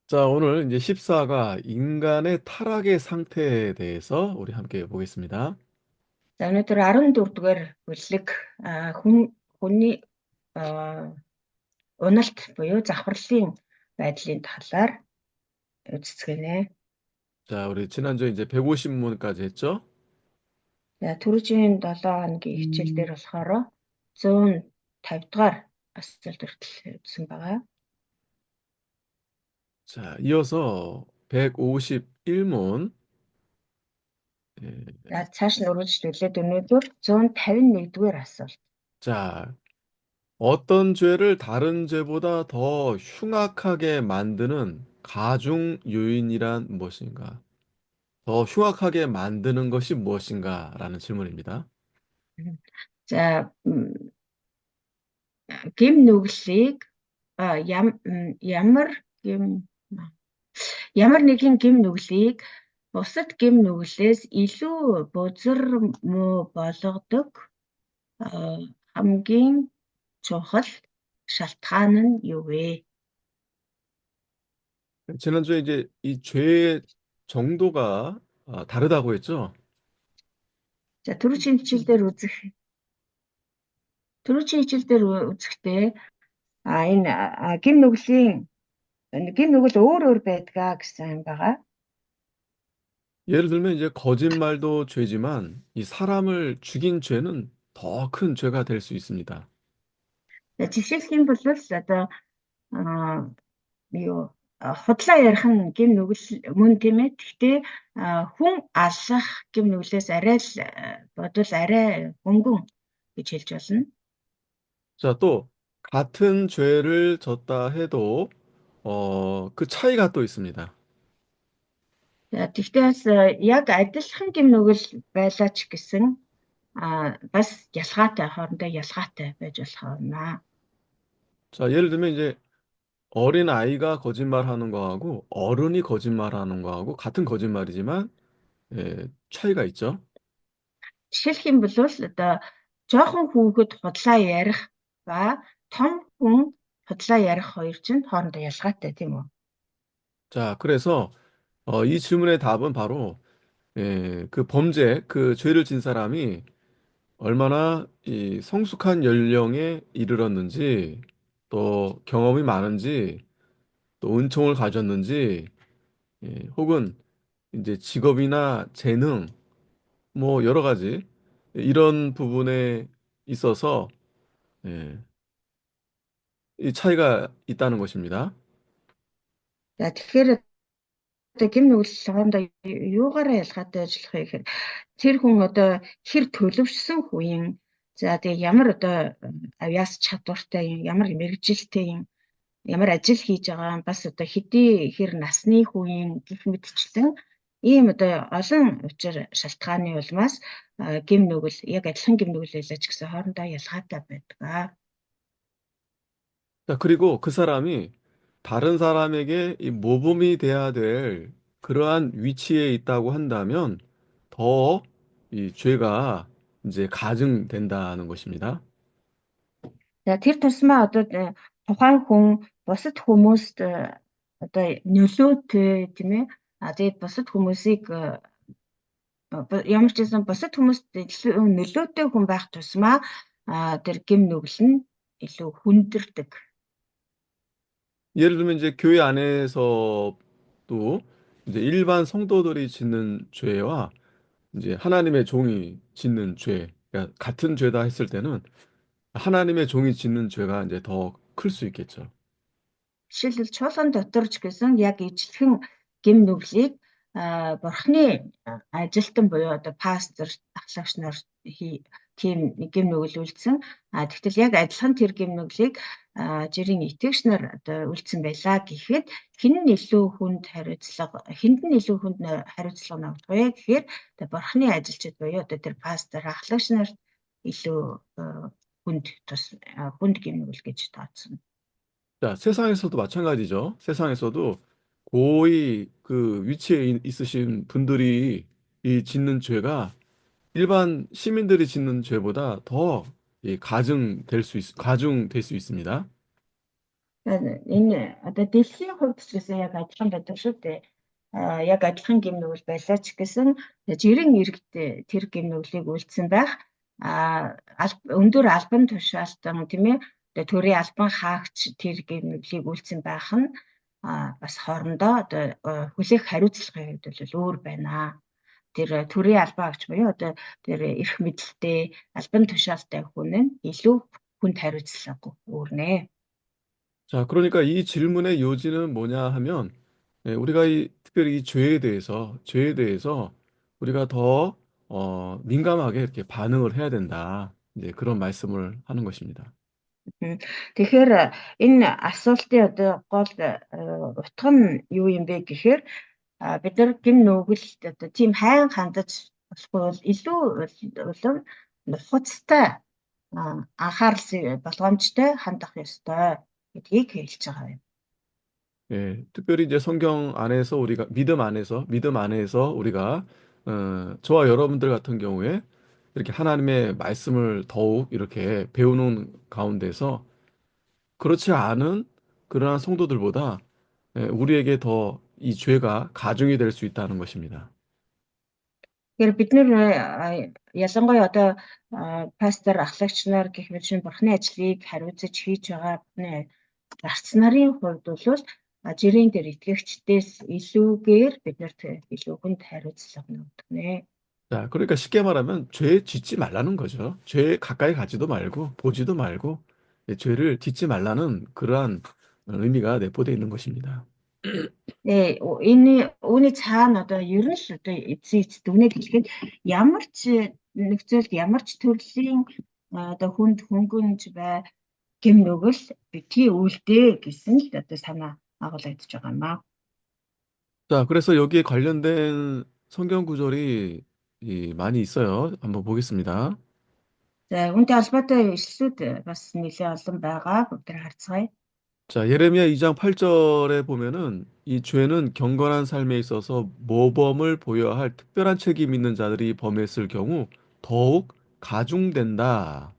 자, 오늘 이제 14가 인간의 타락의 상태에 대해서 우리 함께 보겠습니다. За өнөөдөр 14 дугаар бүлэг хүний аа, уналт буюу завхарлын байдлын талаар үздэсгэнэ. 자, 우리 지난주에 이제 150문까지 했죠? За түрүүжийн 7 хоногийн хичээл дээр болохоор 150 дугаар асуулт хүртэл үзсэн байгаа. 자, 이어서 151문. За цааш нь үргэлжлүүлээд өнөөдөр 151 дугаар асуулт. 자, 어떤 죄를 다른 죄보다 더 흉악하게 만드는 가중 요인이란 무엇인가? 더 흉악하게 만드는 것이 무엇인가? 라는 질문입니다. За гим нүглийг ямар гим ямар нэгэн гим нүглийг бусад гим нүглээс илүү бузар муу болгодог хамгийн чухал шалтгаан нь юу вэ? 지난주에 이제 이 죄의 정도가 다르다고 했죠? За түрүүчийн хичээлдэр үзэхдээ энэ гим нүгэл өөр өөр байдгаа гэсэн байгаа. 예를 들면 이제 거짓말도 죄지만 이 사람을 죽인 죄는 더 큰 죄가 될 수 있습니다. За жишээлх юм бол одоо аа, юу худлаа ярих нь гим нүгэл мөн тийм ээ. Гэхдээ хүн алах гим нүглээс арай л бодвол арай хөнгөн гэж хэлж болно. 자, 또 같은 죄를 졌다 해도 그 차이가 또 있습니다. За тэгтээ бас яг адилхан гим нүгэл байлаа ч гэсэн бас ялгаатай хоорондоо ялгаатай байж болох юм. 자, 예를 들면 이제 어린 아이가 거짓말하는 거하고 어른이 거짓말하는 거하고 같은 거짓말이지만 차이가 있죠. Жишээлх юм бол одоо жоохон хүүхэд худлаа ярих ба том хүн худлаа ярих хоёр чинь хоорондоо ялгаатай тийм үү? 자, 그래서 이 질문의 답은 바로 그 범죄, 그 죄를 진 사람이 얼마나 이 성숙한 연령에 이르렀는지, 또 경험이 많은지, 또 은총을 가졌는지, 혹은 이제 직업이나 재능, 뭐 여러 가지 이런 부분에 있어서 예, 이 차이가 있다는 것입니다. За тэгэхээр одоо гим нүгэл хоорондоо юугаараа ялгаатай ажиллах вэ гэхээр тэр хүн одоо хэр төлөвшсөн хүн за тэгээ ямар одоо авяас чадвартай юм, ямар мэрэгжилтэй юм, ямар ажил хийж байгаа юм, бас одоо хэдий хэр насны хүн гэх мэтчлэн ийм одоо олон учир шалтгааны улмаас гим нүгэл яг адилхан гим нүгэл байлаач гэсэн хоорондоо ялгаатай байдаг. 자, 그리고 그 사람이 다른 사람에게 이 모범이 돼야 될 그러한 위치에 있다고 한다면 더 이 죄가 이제 가증된다는 것입니다. За тэр тусмаа одоо тухайн хүн бусад хүмүүст одоо нөлөөтэй тийм ээ. Тэгээд бусад хүмүүсийг ямар ч байсан бусад хүмүүст нөлөөтэй хүн байх тусмаа тэр гим нүгэл нь илүү хүндэрдэг. 예를 들면 이제 교회 안에서도 이제 일반 성도들이 짓는 죄와 이제 하나님의 종이 짓는 죄, 그러니까 같은 죄다 했을 때는 하나님의 종이 짓는 죄가 이제 더 클 수 있겠죠. Жишээлбэл чуулган дотор ч гэсэн яг ижлэхэн гим нүглийг бурхны ажилтан буюу одоо пастор ахлагч нар тийм гим нүгэл үлдсэн. Тэгтэл яг адилхан тэр гим нүглийг жирийн итгэгч нар одоо үлдсэн байлаа гэхэд хэнд нь илүү хүнд хариуцлага ногдох вэ гэхээр одоо бурхны ажилчид буюу одоо тэр пастор ахлагч нарт илүү хүнд гим нүгэл гэж тооцно. 자, 세상에서도 마찬가지죠. 세상에서도 고의 그 위치에 있으신 분들이 이 짓는 죄가 일반 시민들이 짓는 죄보다 더 가중될 수 있습니다. Энэ одоо дэлхийн хувьд ч гэсэн яг адилхан байдаг шүү дээ. Яг адилхан гэмнүгэл байлаа ч гэсэн жирийн иргэд тэр гэмнүглийг үйлдсэн байх. Өндөр албан тушаалтан тийм ээ одоо төрийн албан хаагч тэр гэмнүглийг үйлдсэн байх нь бас хоорондоо одоо хүлээх хариуцлагын хувьд бол өөр байна. Тэр төрийн албан хаагч буюу одоо тэр эрх мэдэлтэй албан тушаалтай хүн нь илүү хүнд хариуцлага өөрнэ. 자, 그러니까 이 질문의 요지는 뭐냐 하면, 우리가 특별히 이 죄에 대해서 우리가 더, 민감하게 이렇게 반응을 해야 된다. 이제 그런 말씀을 하는 것입니다. Мгм. Тэгэхээр энэ асуултын одоо гол утга нь юу юм бэ гэхээр бид нар гин нүгэлт одоо тийм хайн хандаж болохгүй бол илүү улам нухацтай анхаарал болгоомжтой хандах ёстой гэдгийг хэлж байгаа юм. 예, 특별히 이제 성경 안에서 믿음 안에서 우리가, 저와 여러분들 같은 경우에 이렇게 하나님의 말씀을 더욱 이렇게 배우는 가운데서 그렇지 않은 그러한 성도들보다 우리에게 더 이 죄가 가중이 될 수 있다는 것입니다. Тэгэхээр бид нэр ялангуяа одоо пастор ахлагч нар гэх мэт шинэ бурхны ажлыг хариуцаж хийж байгаа бурхны зарц нарын хувьд бол жирийн дээр итгэгчдээс илүүгээр биднэрт илүү хүнд хариуцлага өгдөг нэ. 자, 그러니까 쉽게 말하면 죄 짓지 말라는 거죠. 죄 가까이 가지도 말고 보지도 말고 죄를 짓지 말라는 그러한 의미가 내포되어 있는 것입니다. Э энэ үүний цаана одоо ер нь л одоо эцэг дүгнэж хэлэхэд ямар ч нэг зүйлд ямар ч төрлийн одоо хүнд хөнгөнж бай гэм нүгэл битгий үлдээ гэсэн л одоо санаа агуулж байгаа юм аа. 자, 그래서 여기에 관련된 성경 구절이 많이 있어요. 한번 보겠습니다. За үүнтэй холбоотой ишлүүд бас нэлээд олон байгаа. Бүгд харцгаая. 자, 예레미야 2장 8절에 보면은 이 죄는 경건한 삶에 있어서 모범을 보여야 할 특별한 책임 있는 자들이 범했을 경우 더욱 가중된다.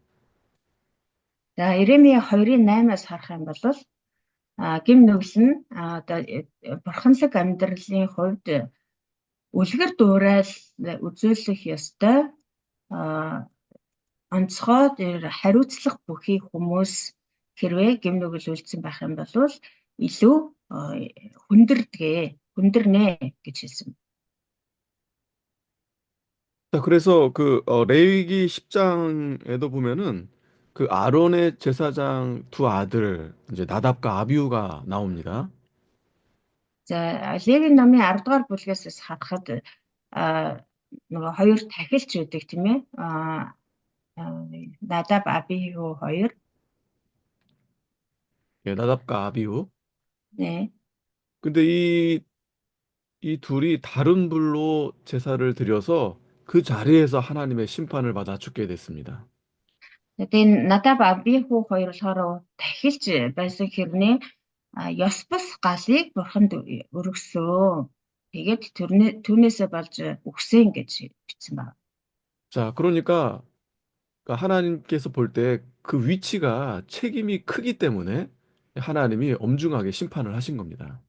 За Иремья 2:8-аас харах юм бол гим нүгэл нь одоо бурханлаг амьдралын хувьд үлгэр дуурайл үзүүлэх ёстой онцгой тэр хариуцлага бүхий хүмүүс хэрвээ гим нүгэл үлдсэн байх юм бол илүү хүндэрнэ гэж хэлсэн. 자, 그래서 레위기 10장에도 보면은 그 아론의 제사장 두 아들, 이제 나답과 아비후가 나옵니다. За Левийн номын 10 дугаар бүлгээс харахад нөгөө хоёр тахилч үүдэг тийм ээ. Надаб Абиу хоёр. 예, 나답과 아비후. 네. 근데 이 둘이 다른 불로 제사를 드려서 그 자리에서 하나님의 심판을 받아 죽게 됐습니다. Тэгээд Надаб Абиу хоёр болохоор тахилч байсан хэрнээ ёс бус галыг бурханд өргөсөн. Тэгээд түүнээсээ болж үхсэн гэж бичсэн байна. 자, 그러니까 하나님께서 볼 때 그 위치가 책임이 크기 때문에 하나님이 엄중하게 심판을 하신 겁니다.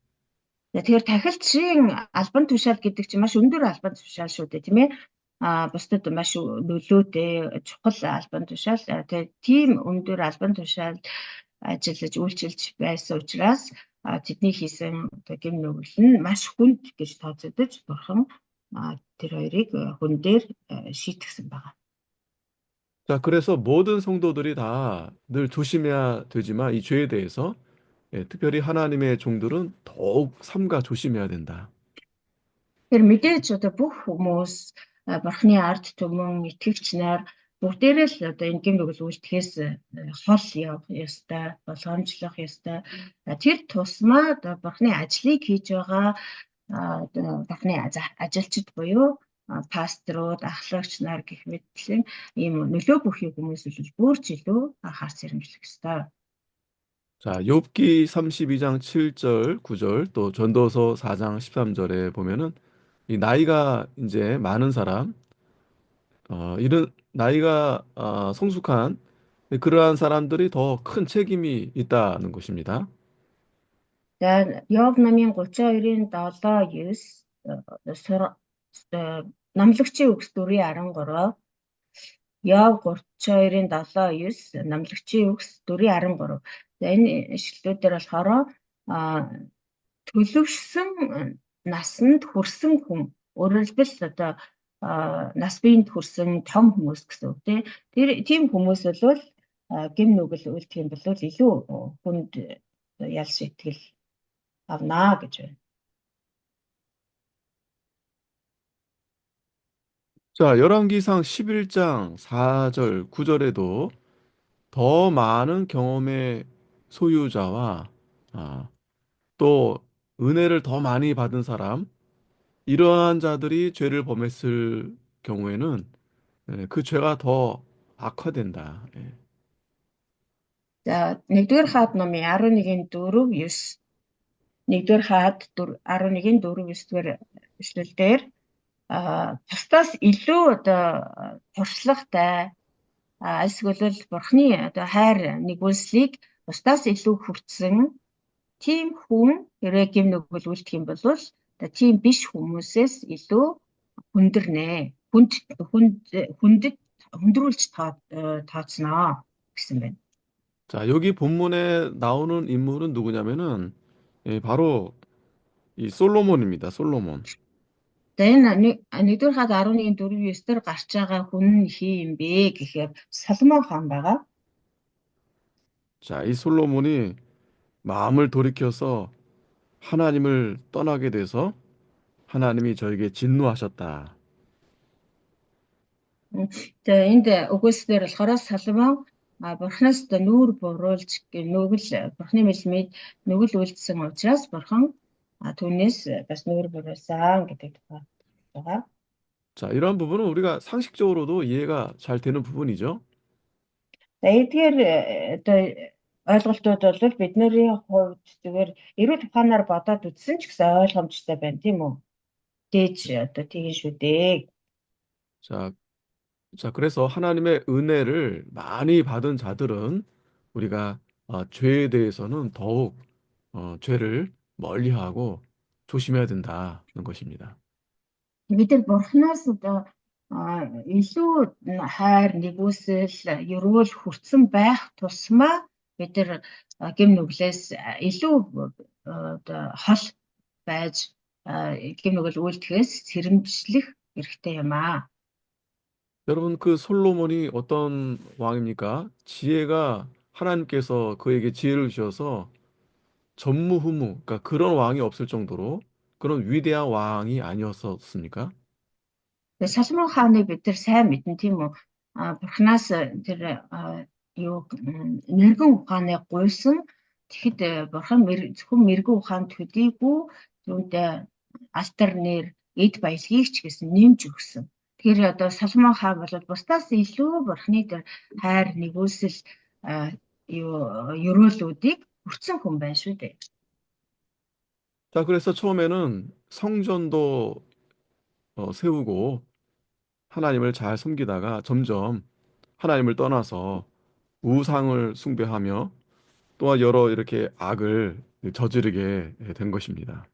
Тэгэхээр тахилчийн албан тушаал гэдэг чинь маш өндөр албан тушаал шүү дээ, тийм ээ. Бусдад маш нөлөөтэй чухал албан тушаал. Тэгээд тийм өндөр албан тушаал ажиллаж үйлчилж байсан учраас тэдний хийсэн гим нүгэл нь маш хүнд гэж тооцогдож бурхан тэр хоёрыг хүн дээр шийтгсэн байна. 자, 그래서 모든 성도들이 다 늘 조심해야 되지만 이 죄에 대해서 특별히 하나님의 종들은 더욱 삼가 조심해야 된다. Тэр мэдээж одоо бүх хүмүүс бурхны ард түмэн итгэгч нар бүгдээрээ л одоо энэ гим нүгэл үйлдэхээс хол явах ёстой, болгоомжлох ёстой. Тэр тусмаа одоо бурхны ажлыг хийж байгаа бурхны ажилчид буюу пасторууд, ахлагч нар гэх мэтлийн ийм нөлөө бүхий хүмүүс бол бүр ч илүү харц ирэмжлэх ёстой. 자, 욥기 32장 7절, 9절, 또 전도서 4장 13절에 보면은 이 나이가 이제 많은 사람, 이런 나이가 성숙한 그러한 사람들이 더 큰 책임이 있다는 것입니다. За Йов намын 32-ын 7-9 сур намлагчийн үгс 4:13 Йов 32-ын 7-9 намлагчийн үгс 4:13. За энэ ишлэлүүдээр болохоор а, төлөвшсөн насанд хүрсэн хүн өөрөөр хэлбэл одоо нас биед хүрсэн том хүмүүс гэсэн үг тийм хүмүүс бол гим нүгэл үлдэх юм бол илүү хүнд ял сэтгэл авнаа гэж байна. 자, 열왕기상 11장 4절, 9절에도 더 많은 경험의 소유자와 또 은혜를 더 많이 받은 사람, 이러한 자들이 죄를 범했을 경우에는 그 죄가 더 악화된다. 예. За нэгдүгээр хаад номын 11-ийн 4-9 нэгдүгээр хаад 11-ийн 4-9 дэх эшлэлдэр бусдаас илүү одоо туршлагатай эсвэл бурхны одоо хайр нэгүслийг бусдаас илүү хүртсэн тийм хүн хэрэг гим нүгэл үлдэх юм бол одоо тийм биш хүмүүсээс илүү хүндэрнэ. Хүндэд хүндрүүлж тооцноо гэсэн байна. 자, 여기 본문에 나오는 인물은 누구냐면은 바로 이 솔로몬입니다. 솔로몬. За энэ нэгдүгээр хаад 11-ийн 4-9 дээр гарч байгаа хүн нь хий юм бэ гэхээр Соломон хаан байгаа. 자, 이 솔로몬이 마음을 돌이켜서 하나님을 떠나게 돼서 하나님이 저에게 진노하셨다. За энд өгөөсдөр болохоор Соломон бурхнаас нүүр буруулж нүгэл бурхны мэлмид нүгэл үлдсэн учраас бурхан түүнээс бас нүүр буруулсан гэдэг тухай байгаа. 자, 이러한 부분은 우리가 상식적으로도 이해가 잘 되는 부분이죠. За эдгээр одоо ойлголтууд бол бидний хувьд зүгээр эрүүл ухаанаар бодоод үзсэн ч гэсэн ойлгомжтой байна тийм үү? Дээж одоо тийм шүү дээ. 자, 그래서 하나님의 은혜를 많이 받은 자들은 우리가 죄에 대해서는 더욱 죄를 멀리하고 조심해야 된다는 것입니다. Бид нар бурхнаас одоо илүү хайр нэгүсэл ерөөл хүртсэн байх тусмаа бид нар гим нүглээс илүү одоо хол байж гим нүгэл үйлдэхээс сэрэмжлэх хэрэгтэй юм аа. 여러분, 그 솔로몬이 어떤 왕입니까? 지혜가 하나님께서 그에게 지혜를 주셔서 전무후무, 그러니까 그런 왕이 없을 정도로 그런 위대한 왕이 아니었었습니까? Соломон хааныг бид нар сайн мэднэ тийм үү? Бурханаас тэр юу мэрэгэн ухааны гуйсан тэгэхэд бурхан зөвхөн мэрэгэн ухаанд төдийгүй түүнд алтар нэр эд баялагийг ч гэсэн нэмж өгсөн. Тэгэхээр одоо Соломон хаан бол бусдаас илүү бурхны тэр хайр нэгүсэл юу ерөөлүүдийг хүртсэн хүн байна шүү дээ. 자, 그래서 처음에는 성전도 세우고 하나님을 잘 섬기다가 점점 하나님을 떠나서 우상을 숭배하며 또한 여러 이렇게 악을 저지르게 된 것입니다.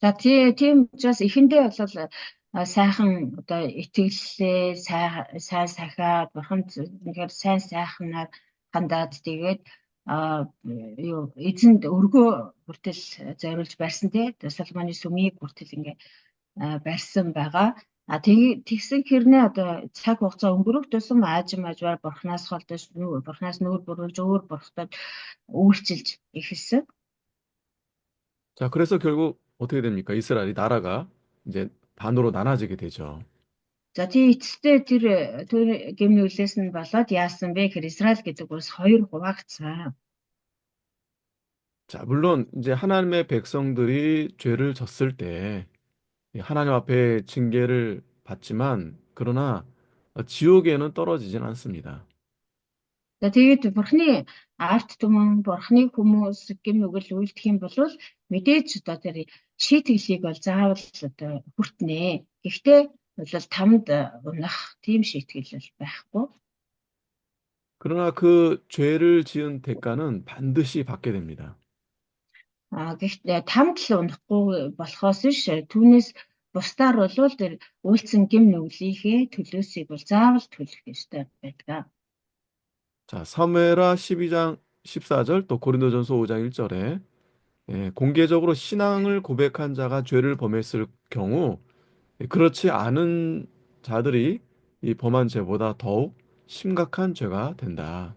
За тийм учраас эхэндээ бол сайхан одоо итгэлээ сайн сахиад бурханд үнэхээр сайн сайхнаар хандаад тэгээд юу эзэнд өргөө хүртэл зориулж барьсан тий Соломоны сүмийг хүртэл ингээ барьсан байгаа. Тэгсэн хэрнээ одоо цаг хугацаа өнгөрөх тусам аажмаар бурхнаас холдож бурхнаас нүүр буруулж өөр бурхтад үйлчилж эхэлсэн. 자, 그래서 결국 어떻게 됩니까? 이스라엘이 나라가 이제 반으로 나눠지게 되죠. За тийм эцэстээ тэр гэмнүүлээс нь болоод яасан бэ гэхээр Израиль гэдэг улс хоёр хуваагдсан. 자, 물론 이제 하나님의 백성들이 죄를 졌을 때 하나님 앞에 징계를 받지만 그러나 지옥에는 떨어지진 않습니다. За тэгээд бурхны арт түмэн бурхны хүмүүс гэмнүгэл үйлдэх юм бол мэдээж одоо тэр шийтгэлийг бол заавал одоо хүртнэ. Гэхдээ бол тамд унах тийм шийтгэл бол байхгүй. 그러나 그 죄를 지은 대가는 반드시 받게 됩니다. Гэхдээ тамд л унахгүй болохоос биш түүнээс бусдаар болвол тэр үйлцэн гэм нүглийнхээ төлөөсийг бол заавал төлөх ёстой байдаг. 자, 사무엘하 12장 14절 또 고린도전서 5장 1절에 공개적으로 신앙을 고백한 자가 죄를 범했을 경우 그렇지 않은 자들이 이 범한 죄보다 더욱 심각한 죄가 된다.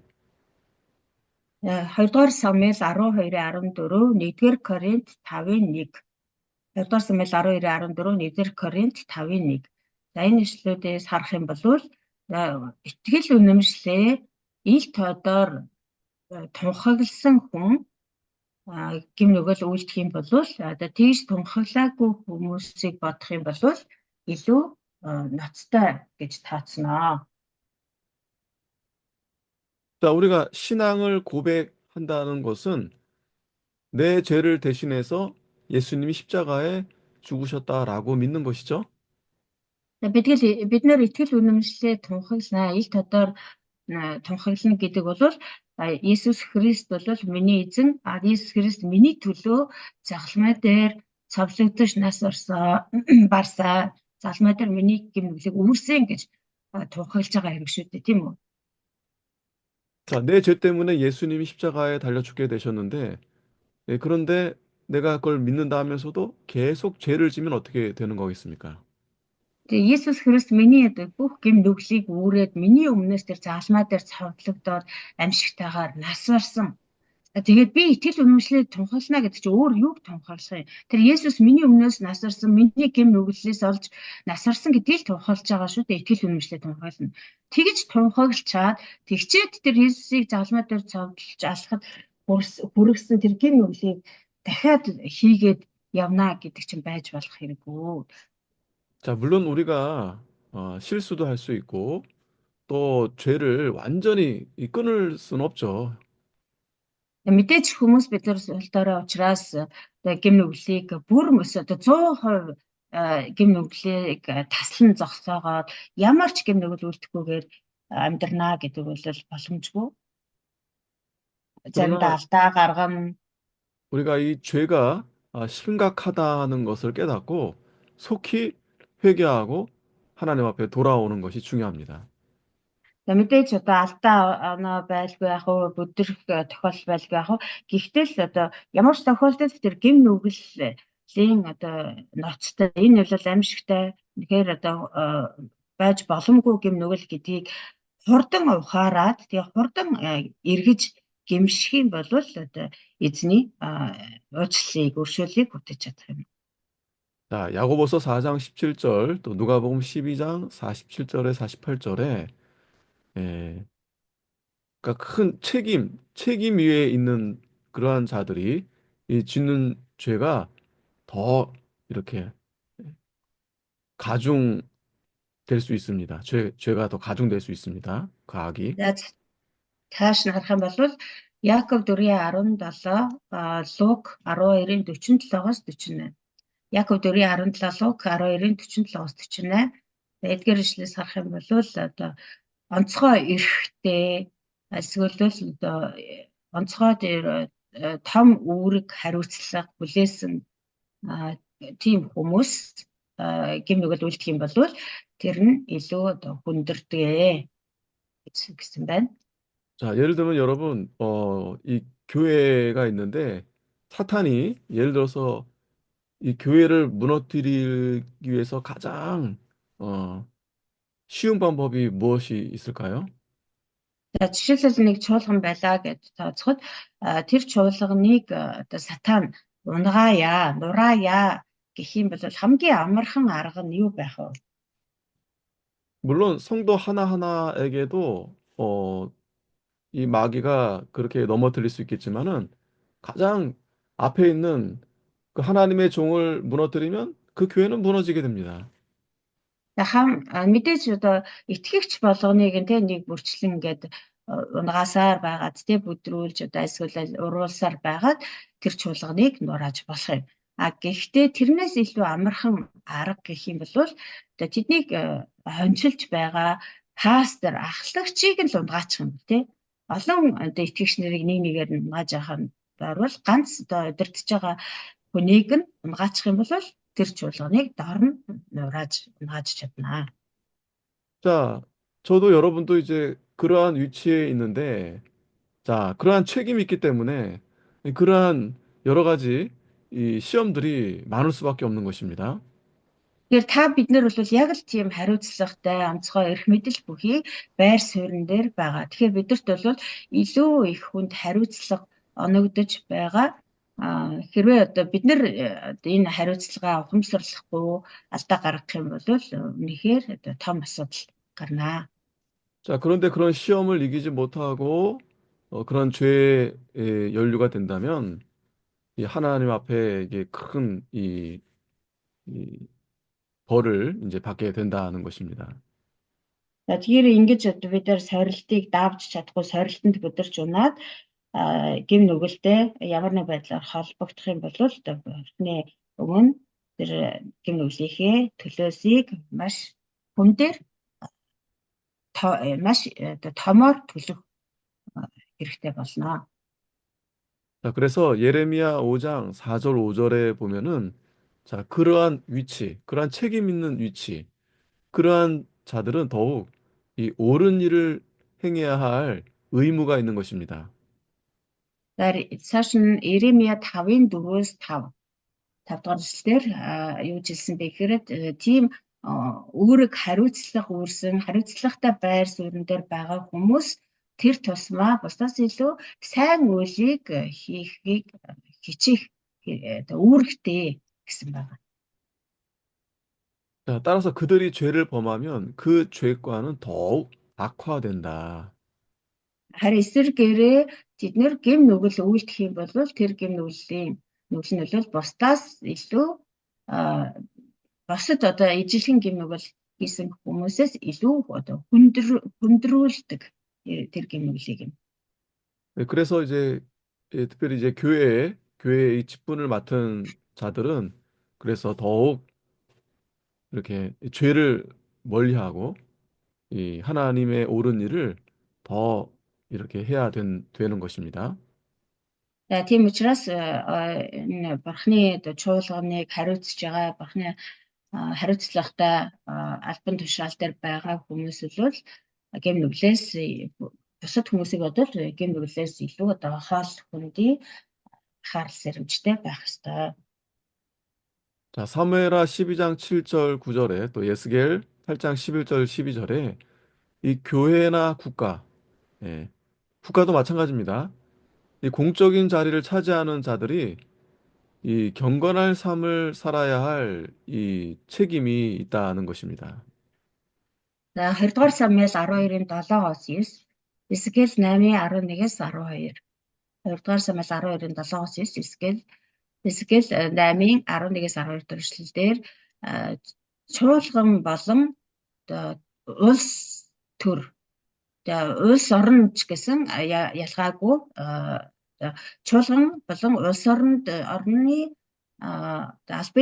Хоёрдугаар Самуэль 12:14, 1-р Коринт 5:1. 2-р Самуэль 12:14, 1-р Коринт 5:1. За энэ ишлүүдээс харах юм бол итгэл үнэмшлээ ил тодоор тунхагласан хүн гим нүгэл үйлдэх юм бол одоо тийш тунхаглаагүй хүмүүсийг бодох юм бол илүү ноцтой гэж таацнаа. 자, 우리가 신앙을 고백한다는 것은 내 죄를 대신해서 예수님이 십자가에 죽으셨다라고 믿는 것이죠. Бид нэр итгэл үнэмшлээ тунхаглана ил тодоор тунхаглана гэдэг бол Иесус Христ бол миний эзэн, Иесус Христ миний төлөө загламай дээр цовлогдож нас барсаа, загламай дээр миний гимнүглийг өмөрсөн гэж тунхаглаж байгаа хэрэг шүү дээ, тийм үү? 자, 내 죄 때문에 예수님이 십자가에 달려 죽게 되셨는데, 그런데 내가 그걸 믿는다 하면서도 계속 죄를 지면 어떻게 되는 거겠습니까? Тэгээ Иесус Христ миний бүх гимнүглийг үүрээд миний өмнөөс тэр загламай дээр цовлогдоод амьсгтайгаар нас барсан. Тэгээд би итгэл үнэмшлээ тунхаглана гэдэг чинь өөр юуг тунхаглах юм? Тэр Есүс миний өмнөөс насарсан, миний гэм нүглээс олж насарсан гэдгийг тунхаглаж байгаа шүү дээ. Итгэл үнэмшлээ тунхаглана. Тэгж тунхаглачаад тэгчээд тэр Есүсийг загламай дээр цовдлж алхад хүргэсэн тэр гэм нүглийг дахиад хийгээд явна гэдэг чинь байж болох хэрэггүй. 자, 물론 우리가 실수도 할 수 있고, 또 죄를 완전히 끊을 수는 없죠. Мэдээж хүмүүс бид нар суултаараа учраас гэм нүглийг бүр мөс одоо 100% гэм нүглийг таслан зогсоогоод ямар ч гэм нүгэл үлдэхгүйгээр амьдрнаа гэдэг бол боломжгүй. Заримдаа 그러나 алдаа гаргана. 우리가 이 죄가 심각하다는 것을 깨닫고 속히 회개하고 하나님 앞에 돌아오는 것이 중요합니다. Мэдээж одоо алдаа оноо байлгүй яг уу бүдрэх тохиолдол байлгүй яг уу. Гэхдээ л одоо ямар ч тохиолдолд тэр гэм нүглийн одоо ноцтой энэ бол аимшигтай. Тэгэхээр одоо байж боломгүй гэм нүгэл гэдгийг хурдан ухаарад тэгээ хурдан эргэж гэмших юм бол одоо эзний уучлалыг өршөөлийг хүтэж чадах юм. 자, 야고보서 4장 17절, 또 누가복음 12장 47절에 48절에 그러니까 큰 책임 위에 있는 그러한 자들이 이 짓는 죄가 더 이렇게 가중될 수 있습니다. 죄가 더 가중될 수 있습니다. 그 악이. За цааш нь харах юм бол Яков 4:17, Лук 12:47-оос 48. Яков 4:17, Лук 12:47-оос 48. Эдгээр ишлээс харах юм бол одоо онцгой эрхтэй эсвэл одоо онцгой дээр том үүрэг хариуцлага хүлээсэн тийм хүмүүс гэм нүгэл үлдэх юм бол тэр нь илүү одоо хүндэрдэг гэсэн байна. 자, 예를 들면 여러분, 이 교회가 있는데 사탄이 예를 들어서 이 교회를 무너뜨리기 위해서 가장 쉬운 방법이 무엇이 있을까요? За жишээлбэл нэг чуулган байлаа гэж тооцоход тэр чуулганыг одоо сатан унгаая, нураая гэх юм бол хамгийн амархан арга нь юу байх вэ? 물론 성도 하나하나에게도 이 마귀가 그렇게 넘어뜨릴 수 있겠지만은 가장 앞에 있는 그 하나님의 종을 무너뜨리면 그 교회는 무너지게 됩니다. Мэдээж одоо итгэгч болгоныг нэг бүрчлэн ингээд унгаасаар байгаад бүдрүүлж одоо эсвэл уруулсаар байгаад тэр чуулганыг нурааж болох юм. Гэхдээ тэрнээс илүү амархан арга гэх юм бол одоо тэднийг хончилж байгаа пастор ахлагчийг л унгаачих юм тий. Олон одоо итгэгч нарыг нэг нэгээр нь унгаж авах нь байвал ганц одоо удирдах байгаа хүнийг нь унгаачих юм бол тэр чуулганыг доор нь унгааж чаднаа. 자, 저도 여러분도 이제 그러한 위치에 있는데, 자, 그러한 책임이 있기 때문에 그러한 여러 가지 이 시험들이 많을 수밖에 없는 것입니다. Тэгэхээр та бид нар бол яг л тийм хариуцлагатай онцгой эрх мэдэл бүхий байр суурин дээр байгаа. Тэгэхээр бидэрт бол илүү их хүнд хариуцлага оногдож байгаа. Хэрвээ одоо бид нар энэ хариуцлагаа ухамсарлахгүй алдаа гаргах юм бол үнэхээр одоо том асуудал гарнаа. 자, 그런데 그런 시험을 이기지 못하고 그런 죄에 연루가 된다면 이 하나님 앞에 이게 큰 이 벌을 이제 받게 된다는 것입니다. За тэгэхээр ингэж одоо бид нар сорилтыг давж чадахгүй сорилтонд бүдэрч унаад гим нүгэлтэй ямар нэг байдлаар холбогдох юм бол одоо бурхны өмнө тэр гим нүглийнхээ төлөөсийг маш хүн дээр маш одоо томоор төлөх хэрэгтэй болно. 자, 그래서 예레미야 5장 4절 5절에 보면은 자, 그러한 위치, 그러한 책임 있는 위치, 그러한 자들은 더욱 이 옳은 일을 행해야 할 의무가 있는 것입니다. За цааш нь Иремья 5-ын 4-өөс 5 дугаар эшлэлээр юу жилсэн бэ гэхээр тийм өөрийг хариуцлага үүрсэн хариуцлагатай байр суурин дээр байгаа хүмүүс тэр тусмаа бусдаас илүү сайн үйлийг хийхийг хичээх үүрэгтэй гэсэн байна. 자, 따라서 그들이 죄를 범하면 그 죄과는 더욱 악화된다. Харин эсрэг гэрээ тэд нэр гэм нүгэл үйлдэх юм бол тэр гэм нүгэл нь бол бусдаас илүү босод одоо ижилхэн гэм нүгэл хийсэн хүмүүсээс илүү одоо хүндрүүлдэг тэр гэм нүглийг юм. 네, 그래서 이제 특별히 이제 교회의 이 직분을 맡은 자들은 그래서 더욱 이렇게 죄를 멀리하고 이 하나님의 옳은 일을 더 이렇게 해야 되는 것입니다. За тийм учраас энэ бурхны одоо чуулганыг хариуцж байгаа бурхны хариуцлагатай албан тушаал дээр байгаа хүмүүс бол гэм нүглээс бусад хүмүүсийг бодвол гэм нүглээс илүү одоо хоол хүндий анхаарал сэрэмжтэй байх ёстой. 자, 사무엘하 12장 7절 9절에 또 예스겔 8장 11절 12절에 이 교회나 국가, 예, 국가도 마찬가지입니다. 이 공적인 자리를 차지하는 자들이 이 경건할 삶을 살아야 할 이 책임이 있다는 것입니다. За 20 дугаар самуэль 12-ын 7-оос 9, Эсекиэл 8-ын 11-ээс 12. 20 дугаар самуэль 12-ын 7-оос 9, Эсекиэл 8-ын 11-ээс 12 дахь эшлэлдэр чуулган болон улс төр улс орн ч гэсэн ялгаагүй чуулган болон улс орны албан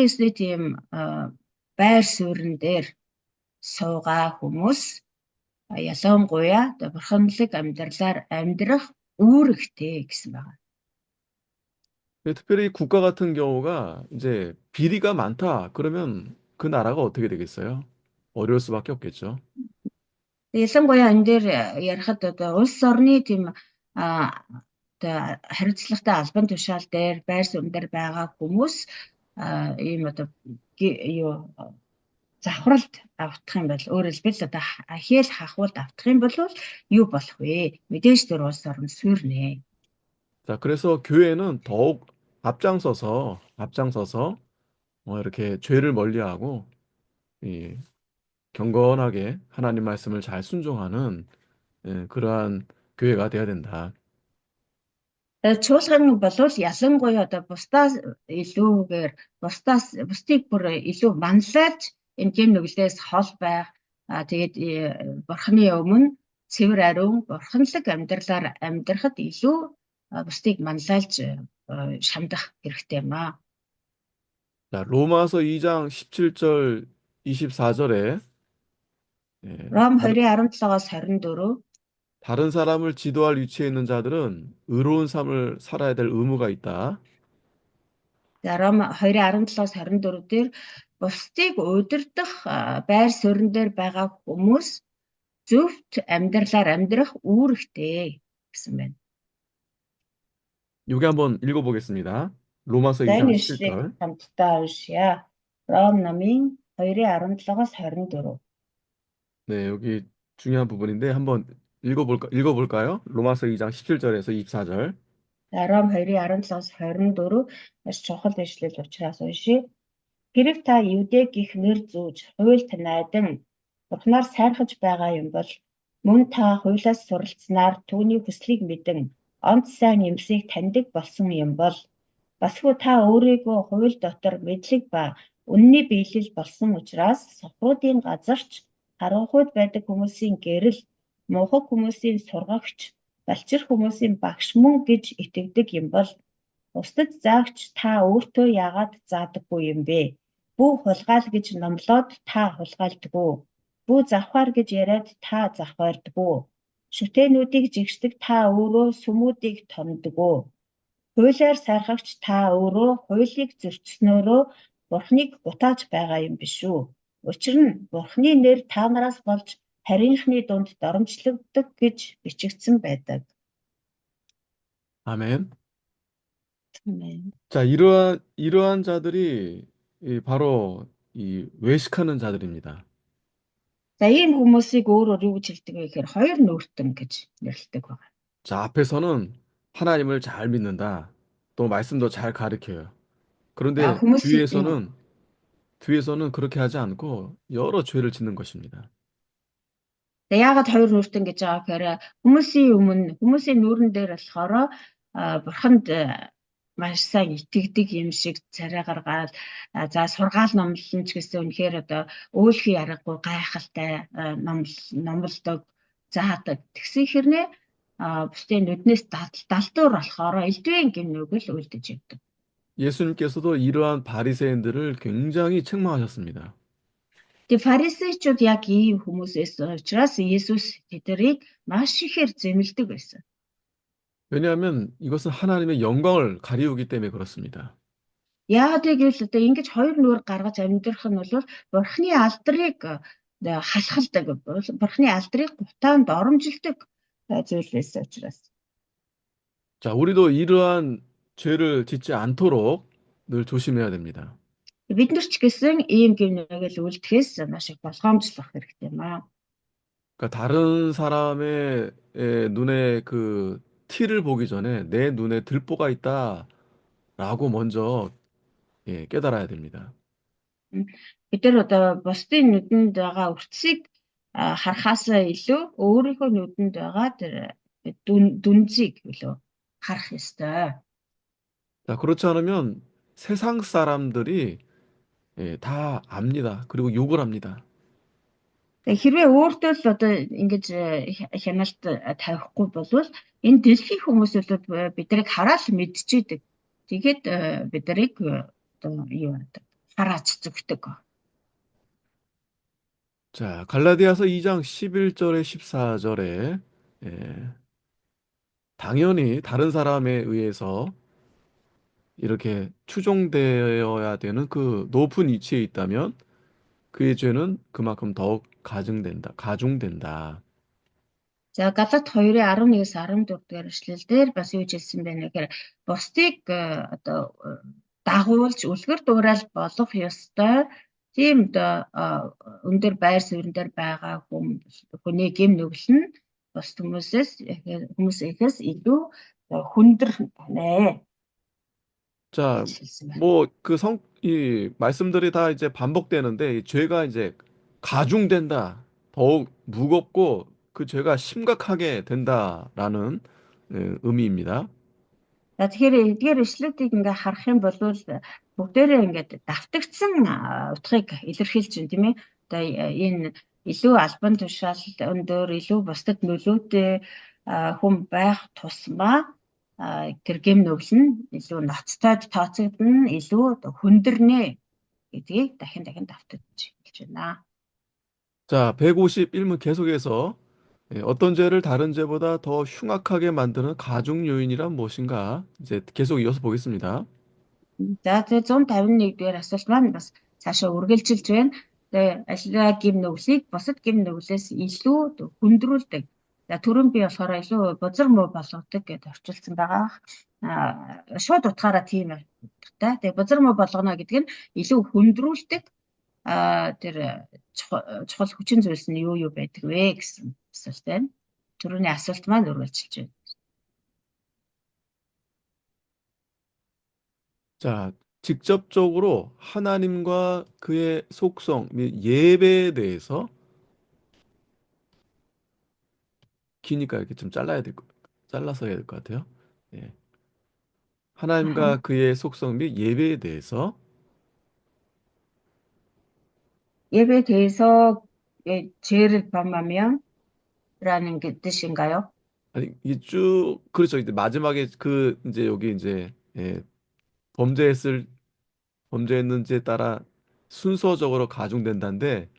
ёсны тийм байр суурин дээр суугаа хүмүүс ялангуяа бурханлаг амьдралаар амьдрах үүрэгтэй гэсэн байна. 네, 특별히 국가 같은 경우가 이제 비리가 많다. 그러면 그 나라가 어떻게 되겠어요? 어려울 수밖에 없겠죠. Ялангуяа энэ дээр ярихад одоо улс орны тийм одоо хариуцлагатай албан тушаал дээр байр суурин дээр байгаа хүмүүс ийм одоо юу завхралд автах юм бол өөрөөр хэлбэл одоо хэл хахуулд автах юм бол юу болох вэ? Мэдээж тэр улс орн сүрнэ. 자, 그래서 교회는 더욱 앞장서서 이렇게 죄를 멀리하고 이 경건하게 하나님 말씀을 잘 순종하는 그러한 교회가 되어야 된다. Чуулган болвол ялангуяа одоо бусдаас илүүгээр бусдыг бүр илүү манлайлж энэ гэм нүглээс хол байх тэгээд бурхны өмнө цэвэр ариун бурханлаг амьдралаар амьдрахад илүү бусдыг манлайлж шамдах хэрэгтэй юм аа. 자, 로마서 2장 17절 24절에 Ром 2:17-оос 24 다른 사람을 지도할 위치에 있는 자들은 의로운 삶을 살아야 될 의무가 있다. За Ром 2:17-аас 24 дээр бусдыг удирдах байр суурин дээр байгаа хүмүүс зөвхт амьдралаар амьдрах үүрэгтэй гэсэн байна. 여기 한번 읽어보겠습니다. 로마서 За 2장 энэ ишлэгийг 11절. хамтдаа уншъя. Ром намын 2:17-аас 24. 네, 여기 중요한 부분인데 한번 읽어볼까요? 로마서 2장 17절에서 24절. За Ром 2:17-аас 24 маш чухал ишлэл учраас уншъя. Хэрэг та Юдэ гих нэр зүүж хуульд найдан Бурхнаар сайрхаж байгаа юм бол мөн та хуулиас суралцсанаар түүний хүслийг мэдэн онц сайн юмсыг таньдаг болсон юм бол басгүй та өөрийгөө хууль дотор мэдлэг ба үнний биелэл болсон учраас сохруудын газарч харанхуйд байдаг хүмүүсийн гэрэл муухай хүмүүсийн сургагч балчир хүмүүсийн багш мөн гэж итгэдэг юм бол бусдад заагч та өөртөө яагаад заадаггүй юм бэ? Бүү хулгаал гэж номлоод та хулгаалдаггүй. Бүү завхаар гэж яриад та завхаардаггүй. Шүтээнүүдийг жигшдэг та өөрөө сүмүүдийг томдгоо. Хуулиар сайрхагч та өөрөө хуулийг зөрчснөөрөө Бурхныг гутааж байгаа юм биш үү? Учир нь Бурхны нэр та нараас болж харийнхны дунд доромжлогддог гэж бичигдсэн байдаг. 아멘. Амен. 자, 이러한 자들이 바로 이 외식하는 자들입니다. За ийм хүмүүсийг өөрөөр юу гэж хэлдэг вэ гэхээр хоёр нүүртэн гэж нэрлэдэг байна. 자, 앞에서는 하나님을 잘 믿는다. 또 말씀도 잘 가르쳐요. За 그런데 хүмүүсийн 뒤에서는 그렇게 하지 않고 여러 죄를 짓는 것입니다. за яагаад хоёр нүүртэн гэж байгаа гэхээр хүмүүсийн нүүрэн дээр болохоор бурханд маш сайн итгэдэг юм шиг царай гаргаад за сургаал номлон ч гэсэн үнэхээр одоо өөлхий аргагүй гайхалтай номлодог заадаг тэгсэн хэрнээ бусдын нүднээс далдуур болохоор элдвэн гимнүгэл үлдэж явдаг. 예수님께서도 이러한 바리새인들을 굉장히 책망하셨습니다. Тэгээ фарисеучуд яг ийм хүмүүсээс учраас Иесус тэднийг маш ихээр зэмлдэг байсан. 왜냐하면 이것은 하나님의 영광을 가리우기 때문에 그렇습니다. Яагаад гэвэл одоо ингэж хоёр нүур гаргаж амьдрах нь бол Бурхны алдрыг халахалдаг, Бурхны алдрыг гутаанд оромжилдог зүйлээс учраас. 자, 우리도 이러한 죄를 짓지 않도록 늘 조심해야 됩니다. Бид нар ч гэсэн ийм гэмнүгэл үлдэхээс маш их болгоомжлох хэрэгтэй юм аа. 그러니까 다른 사람의 눈에 그 티를 보기 전에 내 눈에 들보가 있다라고 먼저 깨달아야 됩니다. Бид нар одоо бусдын нүдэнд байгаа үрцгийг харахаас илүү өөрийнхөө нүдэнд байгаа тэр дүнзийг илүү харах ёстой. 자, 그렇지 않으면 세상 사람들이 다 압니다. 그리고 욕을 합니다. Хэрвээ өөртөө л одоо ингэж хяналт тавихгүй болвол энэ дэлхийн хүмүүс бол биднийг хараад мэдчихэдэг. Тэгээд биднийг одоо юу гэдэг хараач зүгтдэг. 자, 갈라디아서 2장 11절에 14절에 당연히 다른 사람에 의해서 이렇게 추종되어야 되는 그 높은 위치에 있다면 그의 죄는 그만큼 더욱 가중된다. За Галат 2:11-ээс 14 дугаар эшлэлдэр бас юу хэлсэн бэ гэхээр бусдыг одоо дагуулж үлгэр дуурайл болох ёстой. Тийм одоо өндөр байр суурин дээр байгаа хүний гэм нүгэл нь бас хүмүүсээс илүү хүндэр нэ. 자, 뭐 이 말씀들이 다 이제 반복되는데 이 죄가 이제 가중된다. 더욱 무겁고 그 죄가 심각하게 된다라는 의미입니다. За тэгэхээр эдгээр ишлүүдийг ингээ харах юм бол бүгдээрээ ингээд давтагдсан утгыг илэрхийлж байна тийм ээ. Одоо энэ илүү албан тушаал өндөр, илүү бусдад нөлөөтэй хүн байх тусмаа тэр гэм нүгэл нь илүү ноцтой тооцогдно, илүү хүндэрнэ гэдгийг дахин давтагдж хэлж байна. 자, 151문 계속해서 어떤 죄를 다른 죄보다 더 흉악하게 만드는 가중 요인이란 무엇인가? 이제 계속 이어서 보겠습니다. За тэгээ 151 дугаар асуулт маань бас цаашаа үргэлжилж байна. Тэгээ ашиглаа гим нүглийг бусад гим нүглээс илүү хүндрүүлдэг. За түрүүн би болохоор илүү бузар муу болгодог гэдээ орчуулсан байгаа. Шууд утгаараа тийм байна. Тэгээ бузар муу болгоно гэдэг нь илүү хүндрүүлдэг. Тэр чухал хүчин зүйлс нь юу юу байдаг вэ гэсэн асуулт байна. Түрүүний асуулт маань үргэлжилж байна. 자, 직접적으로 하나님과 그의 속성 및 예배에 대해서 기니까 이렇게 좀 잘라서 해야 될 것 같아요. 예. 아하. 하나님과 그의 속성 및 예배에 대해서 예배에 대해서 죄를 범하면 라는 게 뜻인가요? 아니 이게 쭉 그렇죠. 이제 마지막에 그 이제 여기 이제 범죄했을 범죄했는지에 따라 순서적으로 가중된다는데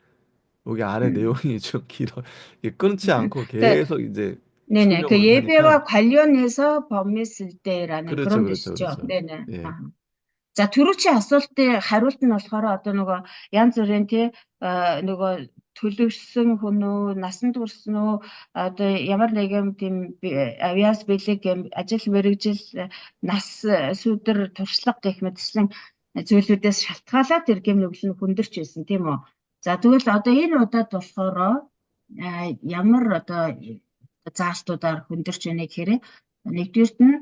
여기 안에 음. 내용이 좀 길어. 이게 끊지 않고 그러니까 계속 이제 네네 그 설명을 예배와 하니까 관련해서 범했을 때라는 그렇죠, 그런 그렇죠, 뜻이죠. 그렇죠. 네네. 예. 아. За түрүүчийн асуултын хариулт нь болохоор одоо нөгөө янз бүрийн тий нөгөө төлөвшсөн хүн үү, насан турш нь үү, одоо ямар нэгэн тийм авьяас бэлэг ажил мэргэжил нас сүүдэр туршлага гэх мэтчлэн зүйлүүдээс шалтгаалаад тэр гэм нүгэл нь хүндэрч байсан тийм үү. За тэгвэл одоо энэ удаад болохоор ямар одоо заалтуудаар хүндэрч байна гэхээр нэгдүгürt нь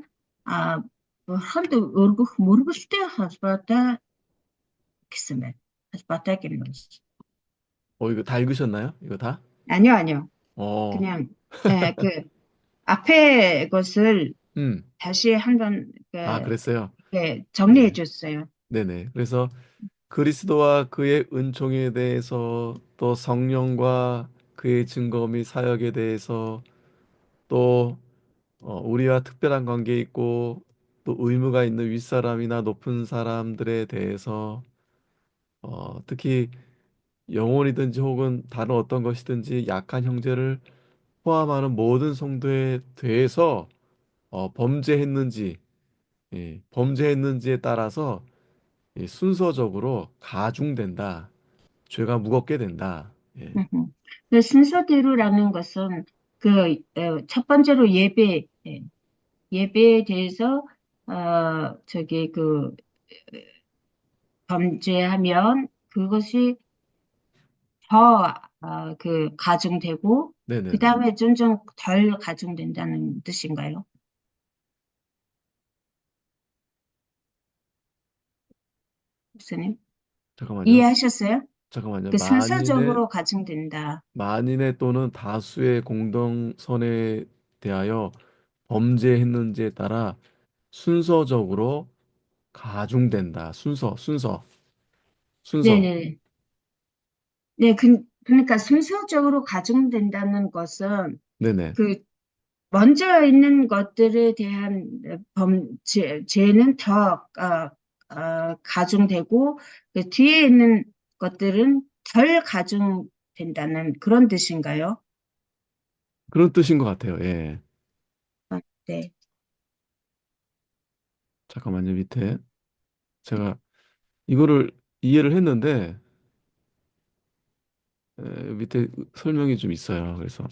бурханд өргөх мөргөлтэй холбоотой гэсэн байна. холбоотой гэмнүгэл. 이거 다 읽으셨나요? 이거 다? 아니요, 아니요. 어, 그냥 그 앞에 것을 음. 다시 한번 아, 그랬어요. 정리해 예. 줬어요. 네네. 그래서 그리스도와 그의 은총에 대해서 또 성령과 그의 증거 및 사역에 대해서 또 우리와 특별한 관계 있고 또 의무가 있는 윗사람이나 높은 사람들에 대해서 특히 영혼이든지 혹은 다른 어떤 것이든지 약한 형제를 포함하는 모든 성도에 대해서 범죄했는지 범죄했는지에 따라서 순서적으로 가중된다. 죄가 무겁게 된다. 예. 음흠. 그 순서대로라는 것은 첫 번째로 예배에 대해서 저기 범죄하면 그것이 더 가중되고 그 네네네. 다음에 좀 덜 가중된다는 뜻인가요? 목사님 잠깐만요. 이해하셨어요? 잠깐만요. 그 순서적으로 가중된다. 만인의 또는 다수의 공동선에 대하여 범죄했는지에 따라 순서적으로 가중된다. 순서. 네네. 네, 그러니까 순서적으로 가중된다는 것은 네네. 그 먼저 있는 것들에 대한 죄는 더 가중되고 그 뒤에 있는 것들은 덜 가중된다는 그런 뜻인가요? 그런 뜻인 것 같아요. 예. 네. 잠깐만요. 밑에 제가 이거를 이해를 했는데 밑에 설명이 좀 있어요. 그래서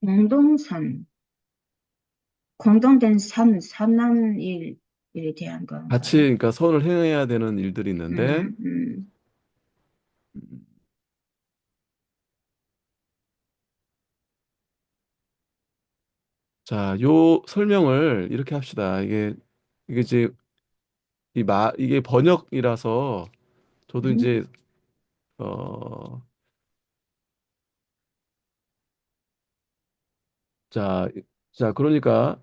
공동선, 공동된 선한 일에 대한 같이 건가요? 그러니까 선을 행해야 되는 일들이 있는데 음, 음, 음, 자, 요 설명을 이렇게 합시다. 이게 이제 이게 번역이라서 저도 음, 이제 어, 자, 자, 그러니까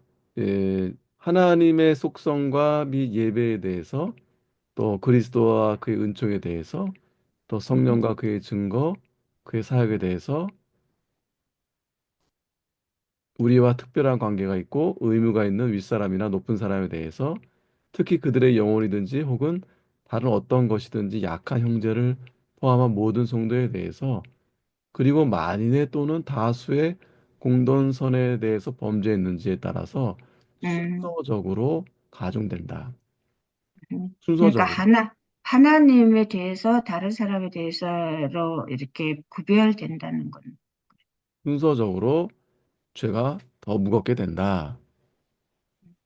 하나님의 속성과 및 예배에 대해서 또 그리스도와 그의 은총에 대해서 또 음, 성령과 그의 증거, 그의 사역에 대해서 우리와 특별한 관계가 있고 의무가 있는 윗사람이나 높은 사람에 대해서 특히 그들의 영혼이든지 혹은 다른 어떤 것이든지 약한 형제를 포함한 모든 성도에 대해서 그리고 만인의 또는 다수의 공동선에 대해서 범죄했는지에 따라서 음, 순서적으로 가중된다. 그러니까 순서적으로. 하나님에 대해서 다른 사람에 대해서로 이렇게 구별된다는 건. 순서적으로 죄가 더 무겁게 된다.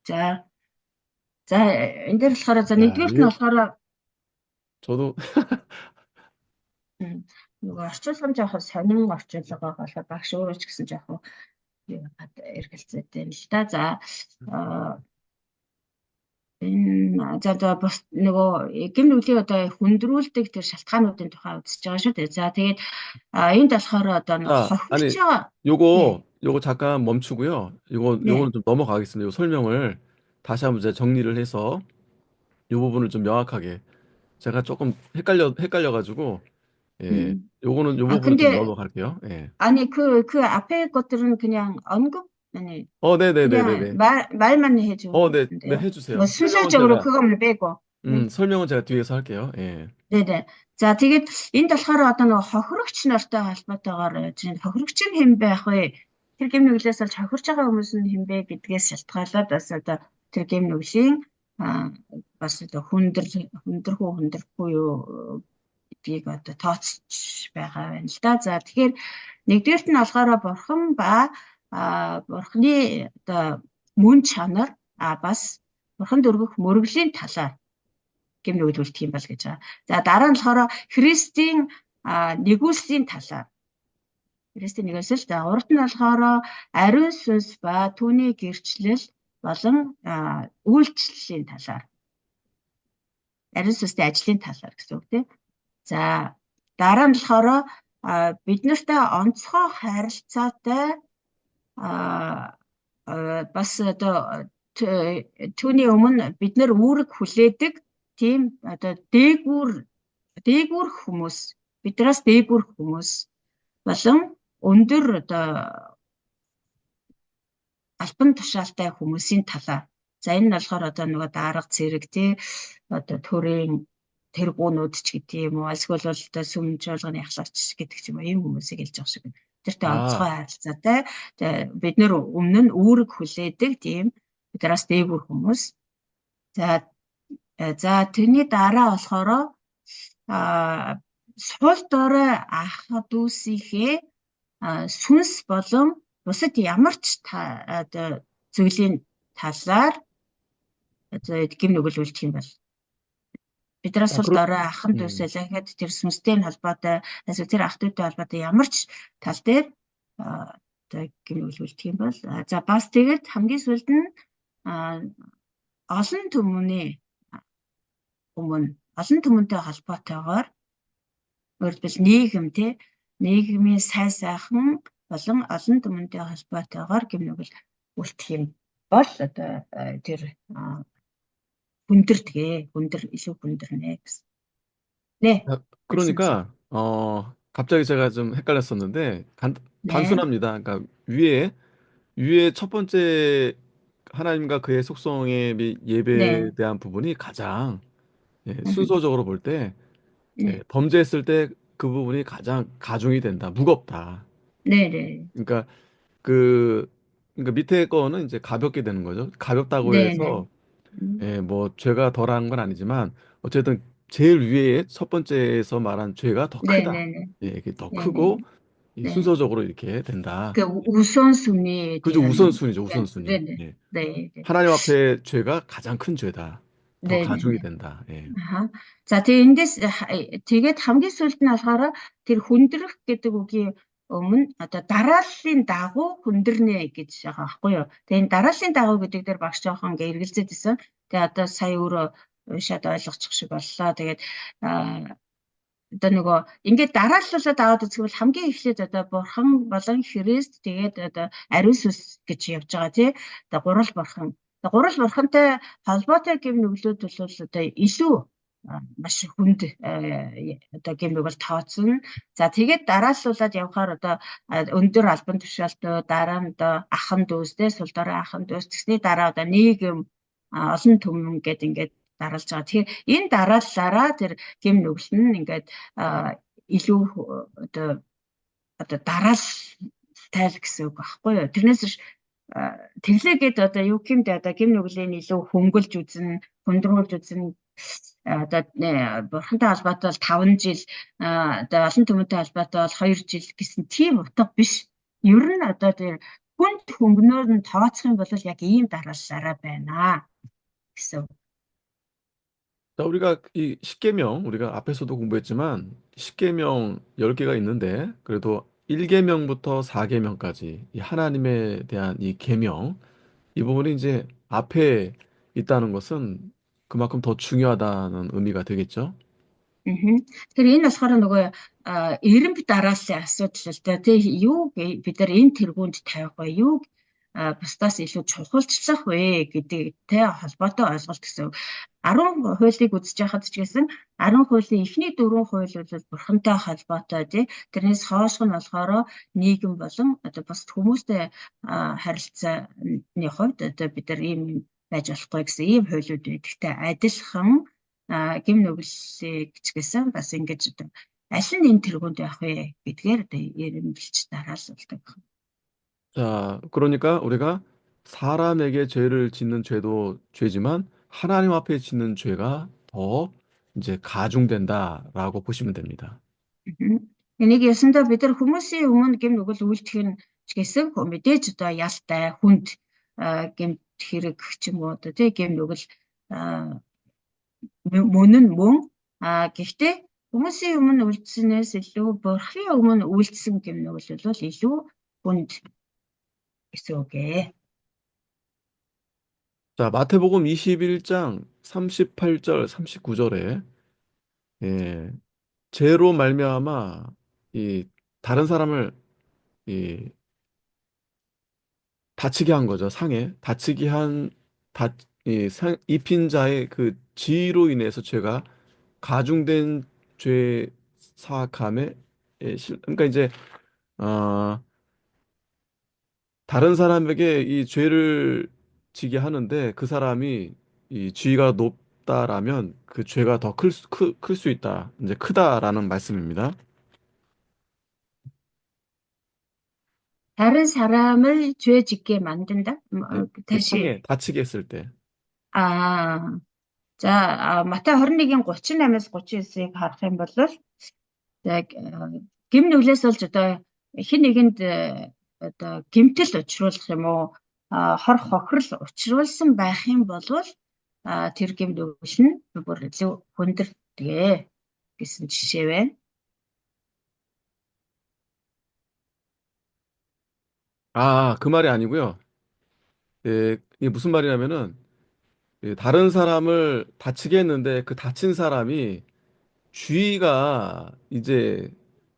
자, 자, энэ дээр болохоор за 야, нэгдүгürt нь 이게 болохоор 저도 м, нөгөө орчуулсан жоохон сонин орчуулга болохоор багш өөрөө ч гэсэн жоохон эргэлзээтэй юм л та. За, энэ за бас нөгөө гим нүглийн одоо хүндрүүлдэг тэр шалтгаануудын тухай үзэж байгаа шүү дээ. За, тэгээд энд болохоор одоо нэг 자, хохирч 아니 байгаа. 네, 요거 잠깐 멈추고요. 네, 요거는 좀 넘어가겠습니다. 요 설명을 다시 한번 제가 정리를 해서 요 부분을 좀 명확하게 제가 조금 헷갈려가지고 예, 음. 요거는 요 아, 부분은 좀 근데 넘어갈게요. 예. 아니 그 앞에 것들은 그냥 언급 아니 그냥 네네네네네. 말만 해주면 네, 네, 돼요. 뭐 해주세요. 설명은 순서적으로 제가 그거만 빼고. 네. 설명은 제가 뒤에서 할게요. 예. 네네. За тэгээд энд болохоор одоо нэг хохирогч нартай холбоотойгоор чинь хохирогч нь хэн байх вэ? Тэр гэм нүглээс олж хохирч байгаа хүмүүс нь хэн бэ гэдгээс шалтгаалаад бас одоо тэр гэм нүглийн бас одоо хүндэрхгүй юу гэдгийг одоо тооцож байгаа байна л да. За тэгэхээр нэгдүгээрт нь болохоор бурхан ба бурханы одоо мөн чанар бас бурханд өргөх мөрөглийн талаар гэмн үйлдвэрлэх юм бол гэж байгаа. За дараа нь болохоор Христийн нэгүүлслийн талаар. Христийн нэгүүлсэл за урд нь болохоор ариун сүнс ба түүний гэрчлэл болон үйлчлэлийн талаар. Ариун сүнсний ажлын талаар гэсэн үг тийм. За дараа нь болохоор бид нартай онцгой харилцаатай бас одоо түүний өмнө бид нар үүрэг хүлээдэг тийм одоо дээгүүр хүмүүс бидраас дээгүүр хүмүүс болон өндөр одоо албан тушаалтай хүмүүсийн талаар. За энэ нь болохоор одоо нөгөө дарга зэрэг тий одоо төрийн тэргуунууд ч гэдэг юм уу эсвэл бол одоо сүм жуулганы ахлагч гэдэг ч юм уу ийм хүмүүсийг хэлж байгаа шиг байна. Тэртэй онцгой 아, харилцаатай бид нэр өмнө нь үүрэг хүлээдэг тийм бидраас дээгүүр хүмүүс. За тэрний дараа болохоор сул дорой ах дүүсийнхээ сүнс болон бусад ямар ч зүйлийн талаар гим нүгэл үлдэх юм бол бидраас 아, сул 그렇, дорой ахын 음. дүүсээ лахад тэр сүнстэй холбоотой эсвэл тэр ах дүүтэй холбоотой ямар ч тал дээр одоо гим нүгэл үлдэх юм бол за бас тэгээд хамгийн сүүлд нь олон түмэнтэй холбоотойгоор өөрөлдвөл нийгэм тий нийгмийн сайн сайхан болон олон түмэнтэй холбоотойгоор гим нүгэл үлдэх юм бол одоо тэр хүндэр илүү хүндэрнэ гэсэн. Нэ гэсэн чинь. 그러니까 갑자기 제가 좀 헷갈렸었는데 네. 단순합니다. 그러니까 위에 첫 번째 하나님과 그의 속성의 및 예배에 네. 대한 부분이 가장 예, 음, 순서적으로 볼 때 네. 범죄했을 때 그 부분이 가장 가중이 된다. 무겁다. 네, 네. 그러니까 그 그러니까 밑에 거는 이제 가볍게 되는 거죠. 가볍다고 네, 네. 해서 예, 뭐 죄가 덜한 건 아니지만 어쨌든 제일 위에 첫 번째에서 말한 죄가 더 네, 크다. 네, 네. 예, 이게 더 네, 네. 크고 이 네. 순서적으로 이렇게 된다. 그 우선순위에 그죠? 대한 우선순위죠, 네, 우선순위. 네, 예. 네, 네. 하나님 앞에 죄가 가장 큰 죄다. 더 네, 네, 가중이 네. 된다. 예. Аха. За тэгээ эндээс тэгээд хамгийн сүүлд нь болохоор тэр хүндрэх гэдэг үгийн өмнө одоо дарааллын дагуу хүндэрнэ гэж байгаа байхгүй юу. Тэгээ энэ дарааллын дагуу гэдэг дээр багш жоохон ингээ эргэлзээд исэн. Тэгээ одоо сая өөрөө уншаад ойлгочих шиг боллоо. Тэгээд одоо нөгөө ингээд дарааллуулаад аваад үзвэл хамгийн эхлээд одоо бурхан болон Христ тэгээд одоо ариун сүнс гэж явж байгаа тий. Одоо гурал бурхан. Гурал бурхантай холбоотой гэм нүглүүд бол одоо илүү маш хүнд одоо гэмиг бол тооцно. За тэгээд дарааллуулаад явхаар одоо өндөр албан тушаалтай дараа нь одоо ахан дүүстэй сул дорой ахан дүүс тэгсний дараа одоо нийгэм олон түмэн гэдэг ингээд дараалж байгаа. Тэгэхээр энэ дарааллаараа тэр гэм нүгэл нь ингээд илүү одоо дараалтай л гэсэн үг байхгүй юу. Тэрнээс биш тэглээгээд одоо юу гэмдэ одоо гэм нүглийн илүү хөнгөлж үзнэ, хүндрүүлж үзнэ. Одоо бурхантай холбоотой бол 5 жил одоо олон түмэнтэй холбоотой бол 2 жил гэсэн тийм утга биш. Ер нь одоо тэр хүнд хөнгөнөөр нь тооцох юм бол яг ийм дарааллаараа байна гэсэн. 자, 우리가 이 십계명, 우리가 앞에서도 공부했지만 십계명 10개가 있는데 그래도 1계명부터 4계명까지 이 하나님에 대한 이 계명, 이 부분이 이제 앞에 있다는 것은 그만큼 더 중요하다는 의미가 되겠죠. Тэгэхээр энэ болохоор нөгөө эренб дарааллын асуудал л да тий юу бид нар энэ тэргуунд тавих вэ? Юу бусдаас илүү чухалчлах вэ гэдэгтэй холбоотой ойлголт гэсэн. 10 хуулийг үзэж байхад ч гэсэн 10 хуулийн эхний 4 хууль бол бурхантай холбоотой тий. Тэрнээс хойшх нь болохоор нийгэм болон одоо бусд хүмүүстэй харилцааны хувьд одоо бид нар ийм байж болохгүй гэсэн ийм хуулиуд байдагтай адилхан гэм нүгэлийг ч гэсэн бас ингэж одоо аль нь энэ тэргуунд байх вэ гэдгээр одоо эренбэлж дараалалдаг. 자, 그러니까 우리가 사람에게 죄를 짓는 죄도 죄지만 하나님 앞에 짓는 죄가 더 이제 가중된다라고 보시면 됩니다. Энийг ясандаа бид нар хүмүүсийн өмнө гэм нүгэл үйлдэх нь ч гэсэн мэдээж одоо ялтай хүнд гэмт хэрэг ч юм уу одоо тий гэм нүгэл мөн нь мөн гэхдээ хүмүүсийн өмнө үйлдсэнээс илүү бурхны өмнө үйлдсэн гэм нүгэл бол илүү хүнд гэсэн үг ээ. 자, 마태복음 21장 38절, 39절에 예, 죄로 말미암아 이 다른 사람을 이 다치게 한 거죠. 상해 다치게 한 입힌 자의 그 지위로 인해서 죄가 가중된 죄 사함에 그러니까 이제 어 다른 사람에게 이 죄를 지게 하는데 그 사람이 이 지위가 높다라면 그 죄가 더 클 수 있다. 이제 크다라는 말씀입니다. 다른 사람을 죄 짓게 만든다? 네, 그 다시. 상해 다치게 했을 때. 아, 자, 마태 21-ийн 38-аас 39-ыг харах юм бол яг гэм нүглээс олж одоо хэн нэгэнд одоо гэмтэл учруулах юм уу хор хохирол учруулсан байх юм бол тэр гэм нүгэл нь бүр илүү хүндэрдэг гэсэн жишээ байна. 그 말이 아니고요. 예, 이게 무슨 말이냐면은 다른 사람을 다치게 했는데 그 다친 사람이 주위가 이제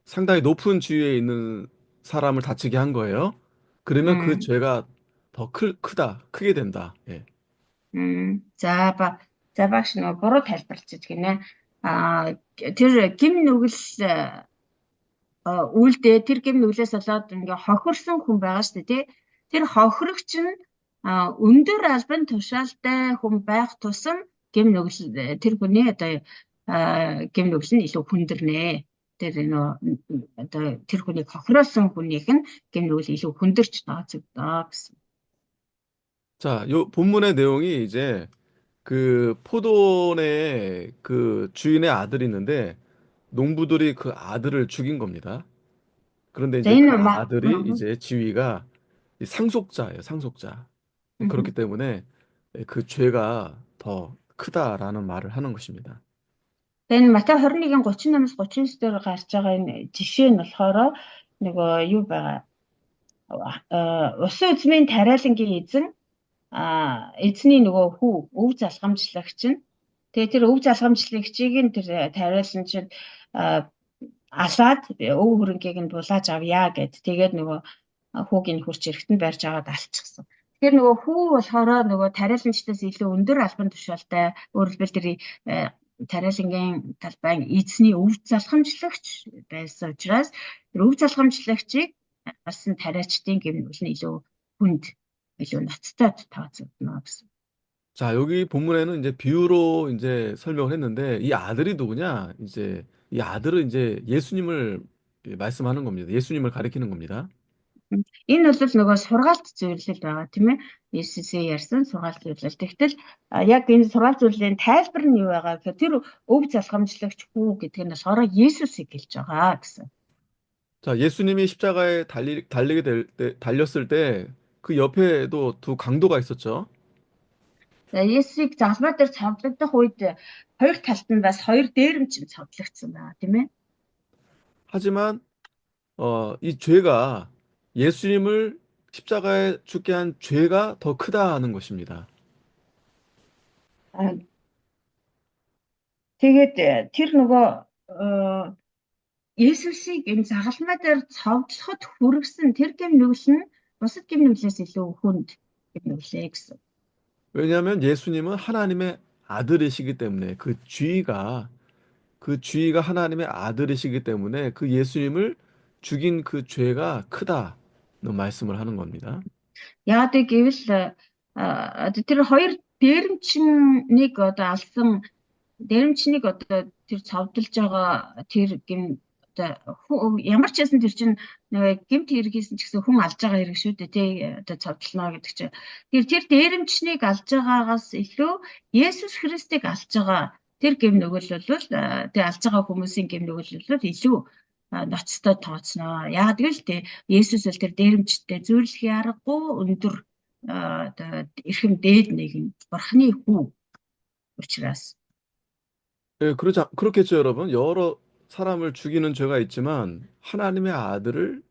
상당히 높은 지위에 있는 사람을 다치게 한 거예요. 그러면 그 음, 죄가 더 크게 된다. 예. За за багш нөгөө буруу тайлбарлаж гинэ. Тэр гэм нүгэл үлдээ тэр гэм нүглээс болоод ингээ хохирсон хүн байгаа шүү дээ тий. Тэр хохирогч нь өндөр албан тушаалтай хүн байх тусам гэм нүгэл тэр хүний одоо гэм нүгэл нь илүү хүндэрнэ. Тэр нөө одоо тэр хүнийг хохируулсан хүнийх нь гэм нүгэл илүү хүндэрч тооцогдоо гэсэн. 자, 요 본문의 내용이 이제 그 포도원에 그 주인의 아들이 있는데 농부들이 그 아들을 죽인 겁니다. 그런데 За 이제 그 энэ 아들이 이제 지위가 이 상속자예요, 상속자. 그렇기 때문에 그 죄가 더 크다라는 말을 하는 것입니다. энэ Матай 21-ийн 38-аас 39 дээр гарч байгаа энэ жишээ нь болохоор нөгөө юу байгаа усан үзмийн тариалангийн эзэн эзний нөгөө хүү өв залгамжлагч нь тэгээ тэр өв залгамжлагчийг нь тэр тариаланчид алаад өв хөрөнгийг нь булааж авъя гэд тэгээд нөгөө хүүгийн хурц эрэхтэн барьж аваад алчихсан. Тэгэхээр нөгөө хүү болохоор нөгөө тариаланчдаас илүү өндөр албан тушаалтай өөрөлдвөл тэр тариалангийн талбайн эзний өв залгамжлагч байсан учраас тэр өв залгамжлагчийг гарсан тариачдын гэм нь илүү хүнд илүү ноцтой тооцогдно гэсэн. 자, 여기 본문에는 이제 비유로 이제 설명을 했는데 이 아들이 누구냐? 이제 이 아들은 이제 예수님을 말씀하는 겁니다. 예수님을 가리키는 겁니다. Энэ бол нөгөө сургаалт зөвлөл байгаа тийм ээ. Иесусээ ярьсан сургаалт зөвлөл. Тэгтэл яг энэ сургаалт зөвлөлийн тайлбар нь юу байгаа гэхээр тэр өв залхамжлагч хүү гэдэг нь болохоор Иесусыг гэлж байгаа гэсэн. 자, 예수님이 십자가에 달리게 달렸을 때 그 옆에도 두 강도가 있었죠. За Иесусыг залмаа дээр цавлагдах үед хоёр талд нь бас хоёр дээрэмч цавлагдсан байна тийм ээ. 하지만 이 죄가 예수님을 십자가에 죽게 한 죄가 더 크다는 것입니다. А, Тэгээд тэр нөгөө Иесусыг энэ загалмай дээр цовдлоход хүргэсэн тэр гэм нүгэл нь бусад гэм нүглээс илүү хүнд гэм нүглээ гэсэн. 왜냐하면 예수님은 하나님의 아들이시기 때문에 그 쥐가 하나님의 아들이시기 때문에 그 예수님을 죽인 그 죄가 크다는 말씀을 하는 겁니다. Яагаад гэвэл тэр хоёр дээрэмчнийг одоо алсан дээрэмчнийг одоо тэр цовдлж байгаа тэр гэм одоо ямар ч байсан тэр чинь нэг гэмт хэрэгсэн ч гэсэн хүн алж байгаа хэрэг шүү дээ тий одоо цовдлно гэдэг чинь тэр дээрэмчнийг алж байгаагаас илүү Есүс Христийг алж байгаа тэр гэм нөгөөл бол тэр алж байгаа хүмүүсийн гэм нөгөөл бол илүү ноцтой тооцноо. Яг гэвэл тий Есүс бол тэр дээрэмчтэй зөвлөхийн аргагүй өндөр одоо эрхэм дээд нэгэн бурхны хүү учраас. 그렇겠죠, 여러분. 여러 사람을 죽이는 죄가 있지만 하나님의 아들을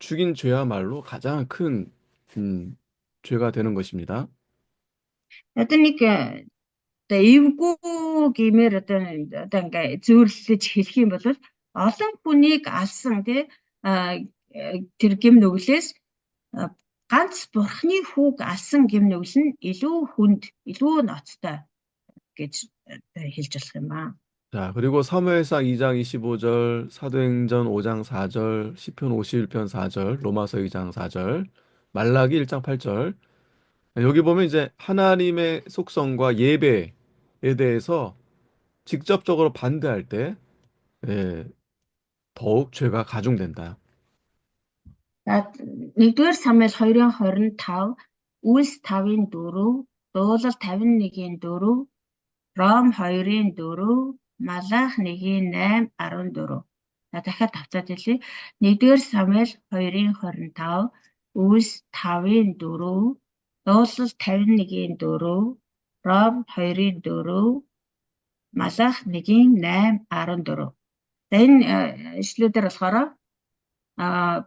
죽인 죄야말로 가장 큰 죄가 되는 것입니다. Одоо нэг одоо эвгүй гэмээр одоо ингээ зөөрлөж хэлэх юм бол олон хүнийг алсан тий тэр гэм нүглээс ганц бурхны хүүг алсан гэм нүгэл нь илүү хүнд илүү ноцтой гэж хэлж болох юм аа. 자, 그리고 사무엘상 2장 25절, 사도행전 5장 4절, 시편 51편 4절, 로마서 2장 4절, 말라기 1장 8절. 여기 보면 이제 하나님의 속성과 예배에 대해서 직접적으로 반대할 때 예, 더욱 죄가 가중된다. За 1-р Самуэль 2:25, Үлс 5:4, Дуулал 51:4, Ром 2:4, Малах 1:8-14. За дахиад тавцаад хэлье. 1-р Самуэль 2:25, Үлс 5:4, Дуулал 51:4, Ром 2:4, Малах 1:8-14. За энэ ишлүүдээр болохоор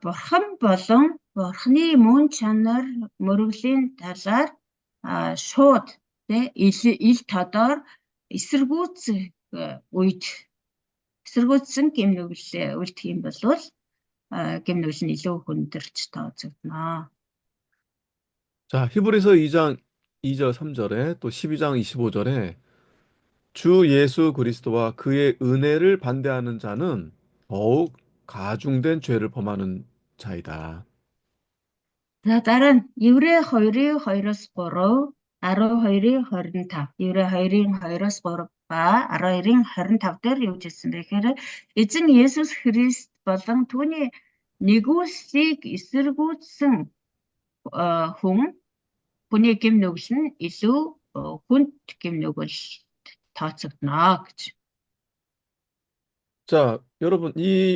бурхан болон бурханы мөн чанар мөрөглийн талаар шууд ил тодор эсэргүүцэх үед эсэргүүцсэн гэм нүглээ үлдэх юм бол гэм нүгэл нь илүү хүндэрч тооцогдно. 자, 히브리서 2장 2절 3절에 또 12장 25절에 주 예수 그리스도와 그의 은혜를 반대하는 자는 더욱 가중된 죄를 범하는 자이다. За дараа нь Еврей 2:2-оос 3, 12:25. Еврей 2:2-оос 3 ба 12:25 дээр юу гэсэн бэ гэхээр эзэн Есүс Христ болон түүний нэгүслийг эсэргүүцсэн хүний гэм нүгэл нь илүү хүнд гэм нүгэл тооцогдно гэж. 자, 여러분,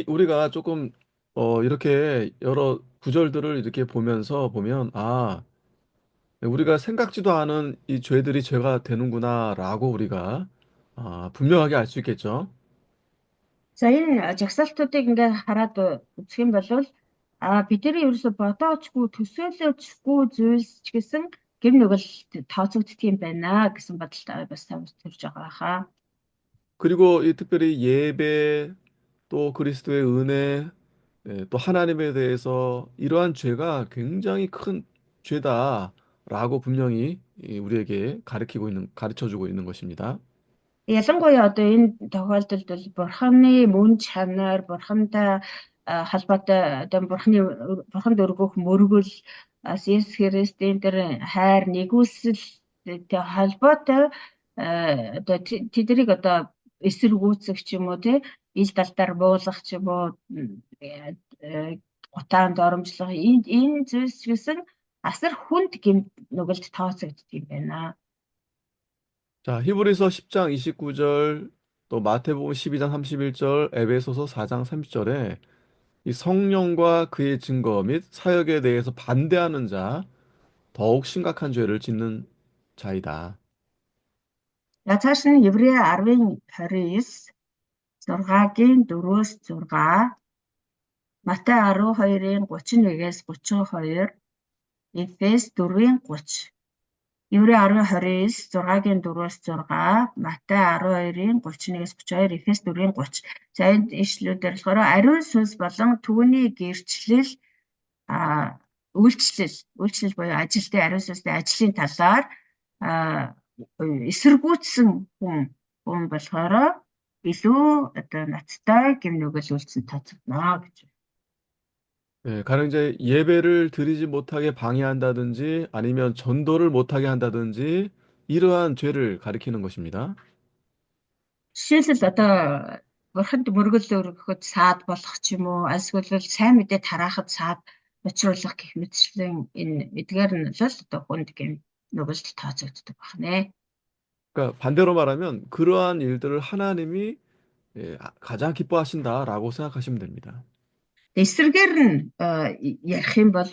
우리가 조금, 이렇게 여러 구절들을 이렇게 보면서 보면, 아, 우리가 생각지도 않은 이 죄들이 죄가 되는구나라고 우리가, 분명하게 알 수 있겠죠. За энэ жагсаалтуудыг ингээд хараад үзэх юм бол бидний ерөөсө бодоочгүй төсөөлөөчгүй зүйлс ч гэсэн гэм нүгэл тооцогддог юм байна гэсэн бодолтой бас төрж байгаа хаа. 그리고 이 특별히 예배, 또 그리스도의 은혜, 또 하나님에 대해서 이러한 죄가 굉장히 큰 죄다라고 분명히 우리에게 가르쳐주고 있는 것입니다. Ялангуяа одоо энэ тохиолдолд бол бурханы мөн чанар, бурхантай холбоотой одоо бурханд өргөх мөргөл Есүс Христийн тэр хайр нэгүсэл тэг холбоотой одоо тэднийг одоо эсэргүүцэх ч юм уу тий ил далдаар буулгах ч юм уу гутаанд оромжлох энэ зүйлс гэсэн асар хүнд гэмт нүгэлд тооцогддог юм байна. 자, 히브리서 10장 29절, 또 마태복음 12장 31절, 에베소서 4장 30절에 이 성령과 그의 증거 및 사역에 대해서 반대하는 자, 더욱 심각한 죄를 짓는 자이다. За цааш нь Еврей 10-ын 29 6-гийн 4-өөс 6, Матай 12-ын 31-ээс 32, Эфес 4-ийн 30. Еврей 10-ын 29, 6-гийн 4-өөс 6, Матай 12-ийн 31-ээс 32, Эфес 4-ийн 30. За энэ ишлүүдээр болохоор ариун сүнс болон түүний гэрчлэл үйлчлэл буюу ажилтны ариун сүнсний ажлын талаар эсэргүүцсэн хүн болохоор илүү одоо ноцтой гэмнүгэл үйлцэн тооцогдно гэж. 가령 이제 예배를 드리지 못하게 방해한다든지 아니면 전도를 못하게 한다든지 이러한 죄를 가리키는 것입니다. Жишээлбэл одоо бурханд мөргөл өргөхөд саад болох ч юм уу, эсвэл сайн мэдээ тараахад саад учруулах гэх мэтчлэн энэ эдгээр нь л одоо хүнд гэмнүгэлд тооцогддог байна. 그러니까 반대로 말하면 그러한 일들을 하나님이 가장 기뻐하신다라고 생각하시면 됩니다. Эсрэгээр нь ярих юм бол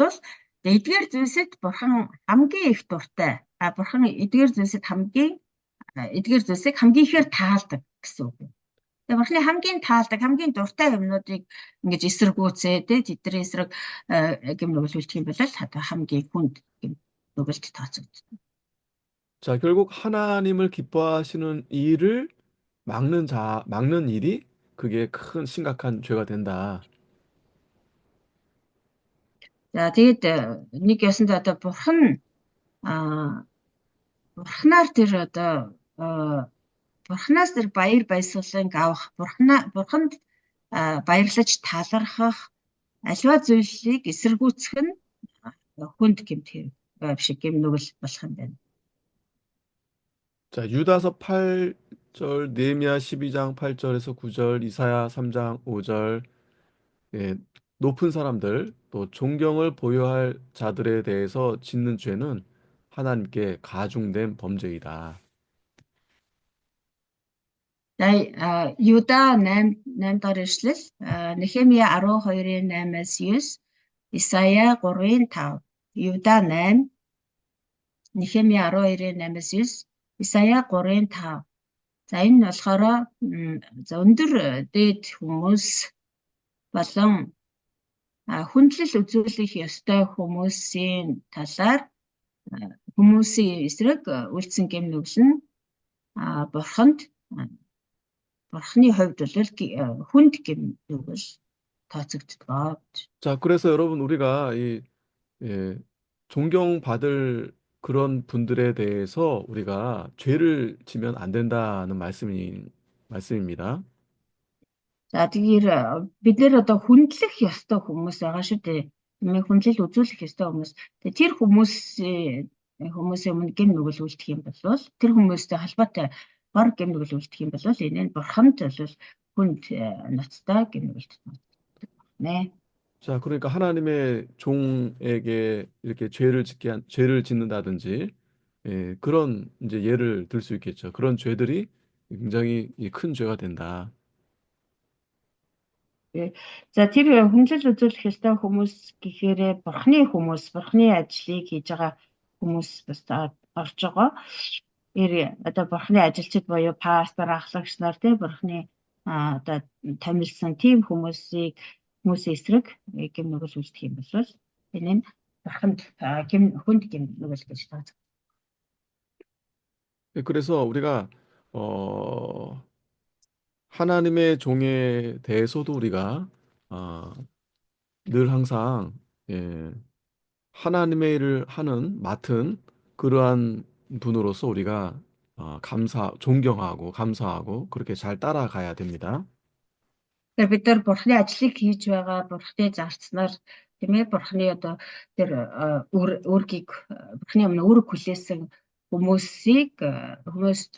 эдгээр зүйлсэд бурхан хамгийн их дуртай. Бурхан эдгээр зүйлсэд эдгээр зүйлсийг хамгийн ихээр таалдаг гэсэн үг. Тэгээ бурханы хамгийн таалдаг, хамгийн дуртай юмнуудыг ингэж эсэргүүцээ тэдний эсрэг гэмнүгэл үлдэх юм бол одоо хамгийн хүнд гэмнүгэлд тооцогддог. 자, 결국 하나님을 기뻐하시는 일을 막는 일이 그게 큰 심각한 죄가 된다. За тэгээд нэг ясандаа одоо бурханаар тэр одоо бурханаас тэр баяр баясгалан авах, бурханд баярлаж талархах аливаа зүйлийг эсэргүүцэх нь хүнд гэмт хэрэг шиг гэмнүгэл болох юм байна. 자, 유다서 8절, 느헤미야 12장 8절에서 9절, 이사야 3장 5절, 높은 사람들, 또 존경을 보여할 자들에 대해서 짓는 죄는 하나님께 가중된 범죄이다. За Юда 8 дахь ишлэл, Нехемия 12-ын 8-аас 9, Исая 3-ын 5, Юда 8, Нехемия 12-ын 8-аас 9, Исая 3-ын 5. За энэ нь болохоор өндөр дээд хүмүүс болон хүндлэл үзүүлэх ёстой хүмүүсийн талаар хүмүүсийн эсрэг үйлцэн гэмнүгэл нь бурхны хувьд бол хүнд гэмнүгэл тооцогддог. 자, 그래서 여러분 우리가 존경받을 그런 분들에 대해서 우리가 죄를 지면 안 된다는 말씀입니다. За тэгэхээр бид нэр одоо хүндлэх ёстой хүмүүс байгаа шүү дээ. Мэ хүндлэл үзүүлэх ёстой хүмүүс. Тэр хүмүүсийн өмнө гэмнүгэл үлдэх юм бол тэр хүмүүстэй холбоотой гор гэмнүгэл үлдэх юм бол энэ нь бурханд бол хүнд ноцтой гэмнүгэлт нэ. 자, 그러니까 하나님의 종에게 이렇게 죄를 짓는다든지 그런 이제 예를 들 수 있겠죠. 그런 죄들이 굉장히 큰 죄가 된다. За тэр хүндлэл үзүүлэх ёстой хүмүүс гэхээр бурхны ажлыг хийж байгаа хүмүүс бас орж байгаа. Одоо бурхны ажилчид буюу пастор, ахлагч нар бурхны одоо томилсон тийм хүмүүсийн эсрэг гэмнүгэл үлдэх юм бол энэ нь бурханд хүнд гэмнүгэл гэж тооцогддог. 그래서 우리가 하나님의 종에 대해서도 우리가 늘 항상 하나님의 일을 맡은 그러한 분으로서 우리가 존경하고 감사하고 그렇게 잘 따라가야 됩니다. Тэгэхээр бид нар бурхны ажлыг хийж байгаа бурхны зарцнаар тийм ээ бурхны одоо тэр үүргийг бурхны өмнө үүрэг хүлээсэн хүмүүст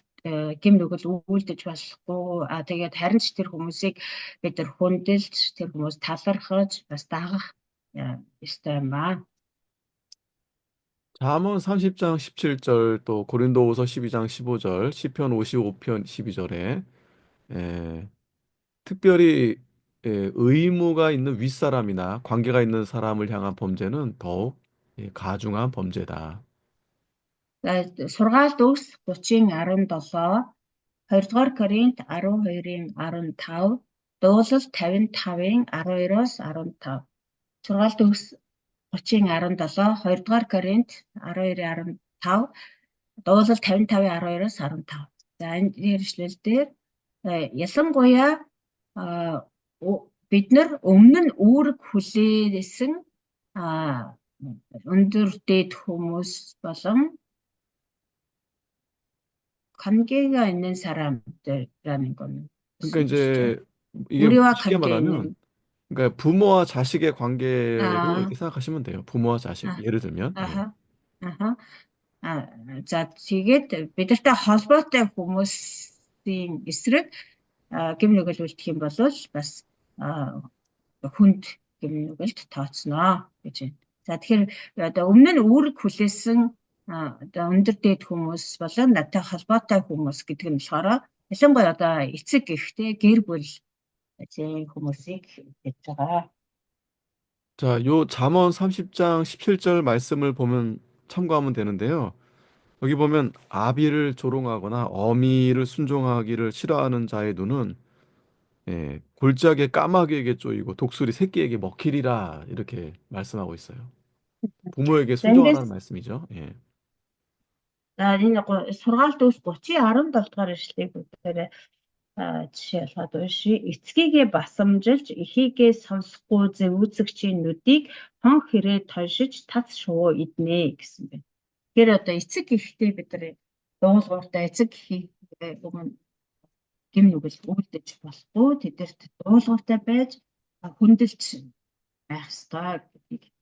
гэм нүгэл үйлдэж болохгүй. Тэгээд харин ч тэр хүмүүсийг бид нар хүндэлж, тэр хүмүүс талархаж, бас дагах ёстой юм аа. 잠언 30장 17절 또 고린도후서 12장 15절 시편 55편 12절에 특별히 의무가 있는 윗사람이나 관계가 있는 사람을 향한 범죄는 더욱 가중한 범죄다. Сургаалт өгс 30:17, 2-р Коринт 12:15, дуулал 55:12-оос 15. Сургаалт өгс 30:17, 2-р Коринт 12:15, дуулал 55:12-оос 15. За энэ ишлэл дээр ялангуяа а, бид нар өмнө нь үүрэг хүлээсэн а, өндөр дээд хүмүүс болон 관계가 있는 사람들이라는 거는 그러니까 무슨 뜻이죠? 이제 이게 우리와 쉽게 관계 말하면 있는 그러니까 부모와 자식의 관계로 아, 이렇게 생각하시면 돼요. 부모와 자식. 아, 예를 들면 예. 아하, 아하. За тэгээд бидэртэй холбоотой хүмүүсийн эсрэг гэм нүгэлүүлэх юм бол бас а, хүнд гэм нүгэлд тооцноо гэж байна. За тэгэхээр одоо өмнө нь үүрэг хүлээсэн одоо өндөр дээд хүмүүс болон надтай холбоотой хүмүүс гэдэг нь болохоор ялангуяа одоо эцэг эхтэй гэр бүл хүмүүсийг хэлж байгаа. 자, 요 잠언 30장 17절 말씀을 보면 참고하면 되는데요. 여기 보면 아비를 조롱하거나 어미를 순종하기를 싫어하는 자의 눈은 골짜기에 까마귀에게 쪼이고 독수리 새끼에게 먹히리라 이렇게 말씀하고 있어요. 부모에게 За эндээс 순종하라는 말씀이죠. 예. за энэ сургаалт ус 30:17 дугаар ишлэгийг бүгдээрээ жишээ олгоод уншия. Эцгийгээ басамжилж, эхийгээ сонсохгүй зэвүүцэгчийн нүдийг хон хэрээ тоншиж тац шувуу иднэ гэсэн байна. Тэгэхээр одоо эцэг эхтэй бид нар дуулууртай эцэг эхийг өмнө гэм нүгэл үлдэж болохгүй. Тэдэрт дуулууртай байж хүндэлж байх ёстой гэдгийг.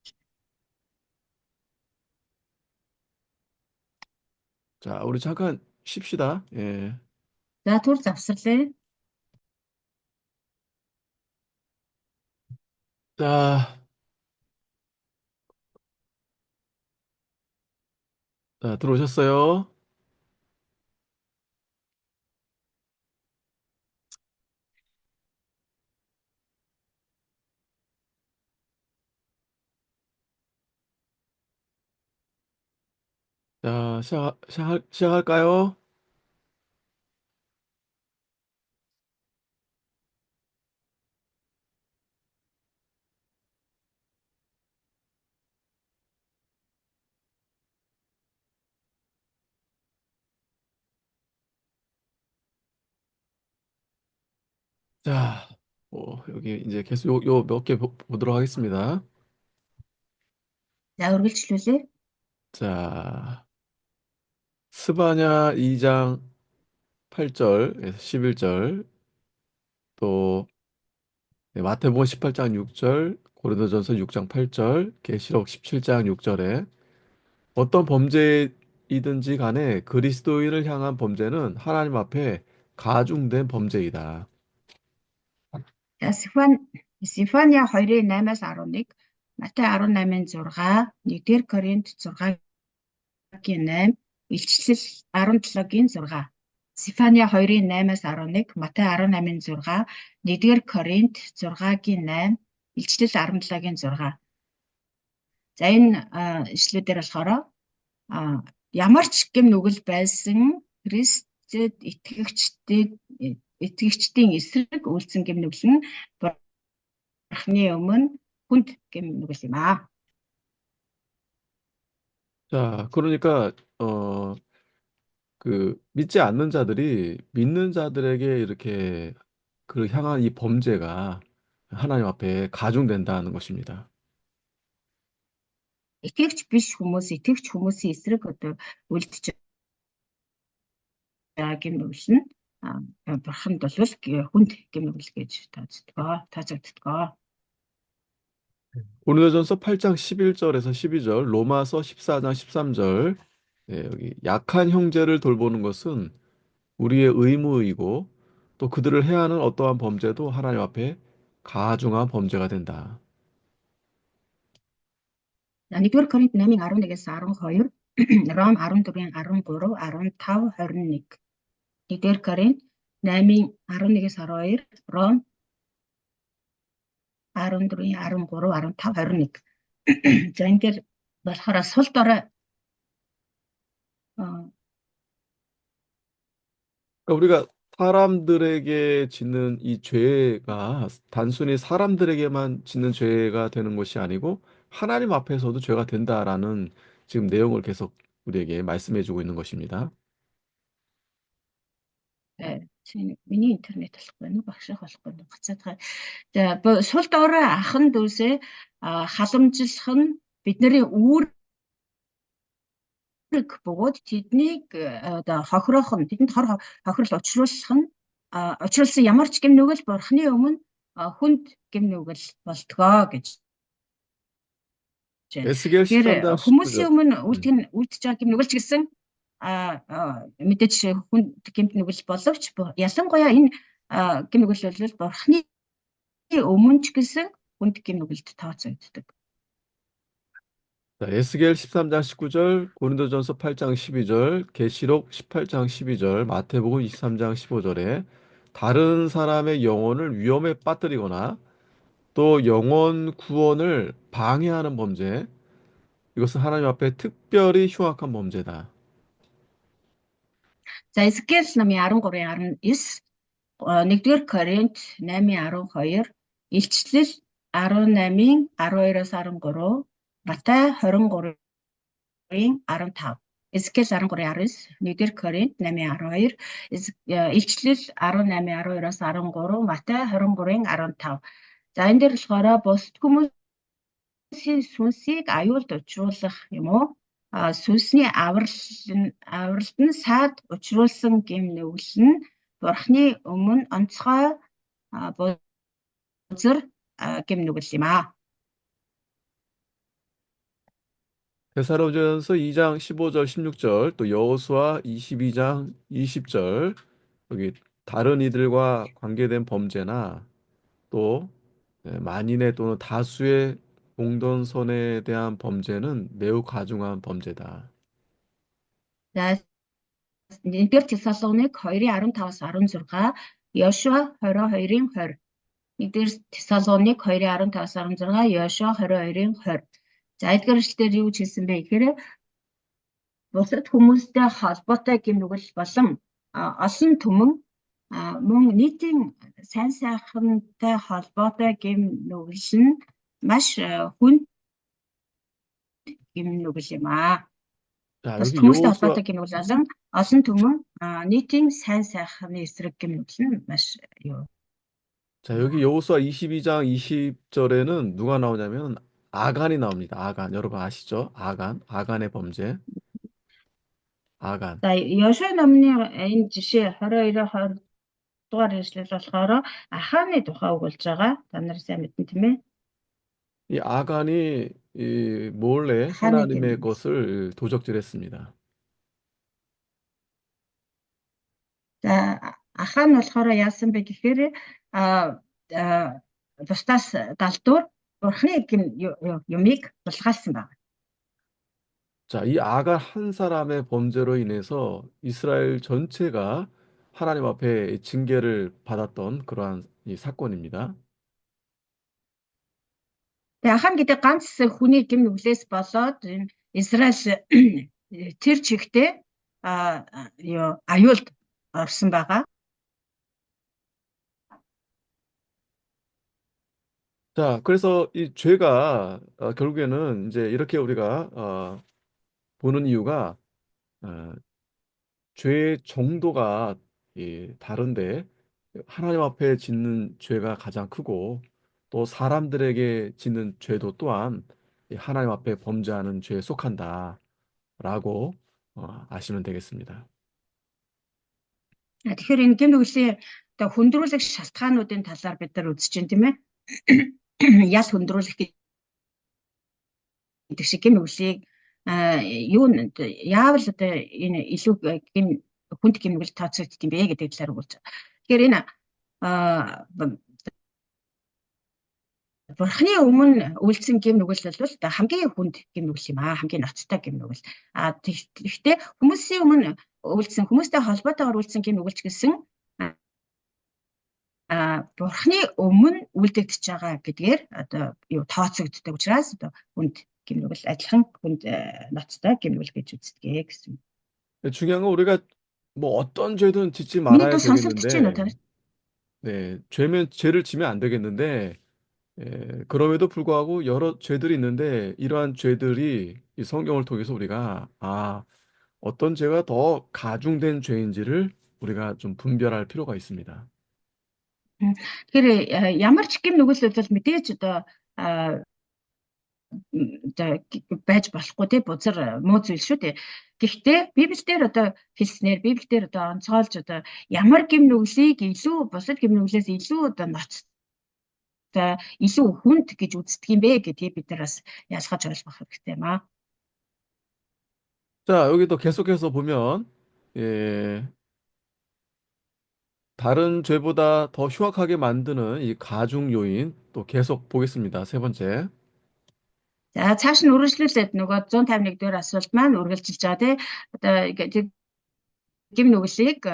자, 우리 잠깐 쉽시다. 예. За түр завсарлаа. 자, 자, 들어오셨어요? 자, 시작할까요? 자, 여기 이제 계속 요 몇 개 보도록 하겠습니다. За үргэлжлүүлээ. 자, 스바냐 2장 8절에서 11절, 또 마태복음 18장 6절, 고린도전서 6장 8절, 계시록 17장 6절에 어떤 범죄이든지 간에 그리스도인을 향한 범죄는 하나님 앞에 가중된 범죄이다. За Сифания 2:8-аас 11, Матай 18:6, 1-р Коринт 6:8, Илчлэл 17:6. Сифания 2:8-аас 11, Матай 18:6, 1-р Коринт 6:8, Илчлэл 17:6. За энэ ишлүүдээр болохоор ямар ч гэм нүгэл байсан Христэд итгэгчдийн эсрэг үйлцэн гэм нүгэл нь Бурхны өмнө хүнд гэм нүгэл юм аа. 자, 그러니까 그 믿지 않는 자들이 믿는 자들에게 이렇게 그 향한 이 범죄가 하나님 앞에 가중된다는 것입니다. Итгэгч биш хүмүүс итгэгч хүмүүсийн эсрэг одоо үлдэж байгаа гэм нүгэл нь Бурханд бол хүнд гэм нүгэл гэж тооцогддог. 고린도전서 8장 11절에서 12절, 로마서 14장 13절, 여기 약한 형제를 돌보는 것은 우리의 의무이고 또 그들을 해하는 어떠한 범죄도 하나님 앞에 가중한 범죄가 된다. За 1-р Коринт 8:11-ээс 12, Ром 14-ийн 13, 15, 21. 1-р Коринт 8:11-ээс 12, Ром 14-ийн 13, 15, 21. За энэ дээр болохоор сул дорой 그러니까 우리가 사람들에게 짓는 이 죄가 단순히 사람들에게만 짓는 죄가 되는 것이 아니고 하나님 앞에서도 죄가 된다라는 지금 내용을 계속 우리에게 말씀해 주고 있는 것입니다. миний интернет болохгүй нэ багших болохгүй нэ гацаадгаа. За сул дорой ахан дүүсээ халамжлах нь бидний үүрэг бөгөөд тэднийг одоо хохирох нь тэдэнд хохирол учруулах нь учруулсан ямар ч гэм нүгэл бурхны өмнө хүнд гэм нүгэл болтгоо гэж байна. 에스겔 Тэгэхээр 13장 хүмүүсийн 19절. өмнө үлдэж байгаа гэм нүгэлч гэсэн мэдээж хүнд гэмт нүгэл боловч ялангуяа энэ гэм нүгэл бол бурхны өмнө ч гэсэн хүнд гэм нүгэлд тооцогддог. 자, 에스겔 13장 19절, 고린도전서 8장 12절, 계시록 18장 12절, 마태복음 23장 15절에 다른 사람의 영혼을 위험에 빠뜨리거나 또 영혼 구원을 방해하는 범죄, 이것은 하나님 앞에 특별히 흉악한 범죄다. За Эзекиэл намын 13:19, 1-р Коринт 8:12, Илчлэл 18:12-аас 13, Матай 23:15. Эзекиэл 13:19, 1-р Коринт 8:12, Илчлэл 18:12-аас 13, Матай 23:15. За энэ дээр болохоор бусад хүмүүсийн сүнсийг аюулд учруулах юм уу? Сүнсний авралт нь саад учруулсан гэм нүгэл нь бурхны өмнө онцгой бузар гэм нүгэл юм аа. 데살로니가전서 2장 15절 16절 또 여호수아 22장 20절 여기 다른 이들과 관계된 범죄나 또 만인의 또는 다수의 공동선에 대한 범죄는 매우 가중한 범죄다. За нэгдүгээр Тесалоник 2:15-аас 16, Йошуа 22:20. Нэгдүгээр Тесалоник 2:15-аас 16, Йошуа 22:20. За эдгээр эшлэлээр юу хэлсэн бэ гэхээр бусад хүмүүстэй холбоотой гэм нүгэл болон олон түмэн мөн нийтийн сайн сайхантай холбоотой гэм нүгэл нь маш хүнд гэм нүгэл юм аа. 자, Бусад 여기 хүмүүстэй 여호수아 холбоотой гэм нүгэл болон олон түмэн нийтийн сайн сайхны эсрэг гэм нүгэл нь маш юу. 자, 여기 여호수아 22장 20절에는 누가 나오냐면 아간이 나옵니다. 아간. 여러분 아시죠? 아간의 범죄. 아간. За Йошуа номны энэ жишээ 22-20 дугаар эшлэл болохоор Аханы тухай өгүүлж байгаа. Та нар сайн мэднэ тийм ээ. 이 아간이 몰래 Аханы гэм 하나님의 нүгэл. 것을 도적질했습니다. За Ахан нь болохоор яасан бэ гэхээр бусдаас далдуур бурхны гэм юмыг тулгаалсан байна. 자, 이 아간 한 사람의 범죄로 인해서 이스라엘 전체가 하나님 앞에 징계를 받았던 그러한 이 사건입니다. Тэгээ Ахан гэдэг ганц хүний гэм нүглээс болоод энэ Израиль тэр чигтээ аюулд орсон байгаа. 자, 그래서 이 죄가 결국에는 이제 이렇게 우리가 보는 이유가 어, 죄의 정도가 다른데 하나님 앞에 짓는 죄가 가장 크고 또 사람들에게 짓는 죄도 또한 이 하나님 앞에 범죄하는 죄에 속한다라고 아시면 되겠습니다. Тэгэхээр энэ гэм нүглийн одоо хүндрүүлэх шалтгаануудын талаар бид нар үзэж байна тийм ээ. Ял хүндрүүлэх гэдэг шиг гэм нүглийг юу нь яавал одоо энэ илүү гим хүнд гимнүгэл тооцогдд юм бэ гэдэг талаар өгүүлж байгаа. Тэгэхээр энэ а, Бурхны өмнө үйлдсэн гэм нүгэл бол одоо хамгийн хүнд гэм нүгэл юм аа, хамгийн ноцтой гэм нүгэл. Тэгэхдээ хүмүүсийн өмнө үйлдсэн, хүмүүстэй холбоотойгоор үйлдсэн гэм нүгэлч гэсэн Бурхны өмнө үйлдэгдэж байгаа гэдгээр одоо юу тооцогддог учраас одоо хүнд гэм нүгэл адилхан хүнд ноцтой гэм нүгэл гэж үздэг гэсэн. 중요한 건 우리가 뭐 어떤 죄든 짓지 Миний 말아야 дуу сонсогдож байна уу 되겠는데, та? 네, 죄를 지면 안 되겠는데, 그럼에도 불구하고 여러 죄들이 있는데, 이러한 죄들이 이 성경을 통해서 우리가, 어떤 죄가 더 가중된 죄인지를 우리가 좀 분별할 필요가 있습니다. Тэгэхээр ямар ч гэм нүгэл бол мэдээж одоо а, одоо байж болохгүй тий бузар муу зүйл шүү дээ. Гэхдээ Библиэлд одоо хэлснээр Библиэлд одоо онцгойлж одоо ямар гэм нүглийг илүү бусад гэм нүглээс илүү одоо ноцтой илүү хүнд гэж үздэг юм бэ гэдгийг бид нар бас ялгаж ойлгох хэрэгтэй юм аа. 자, 여기도 계속해서 보면, 예, 다른 죄보다 더 흉악하게 만드는 이 가중 요인 또 계속 보겠습니다. 세 번째. За цааш нь үргэлжлүүлээд нөгөө 151 дээр асуулт маань үргэлжилж байгаа тий. Одоо гэм нүглийг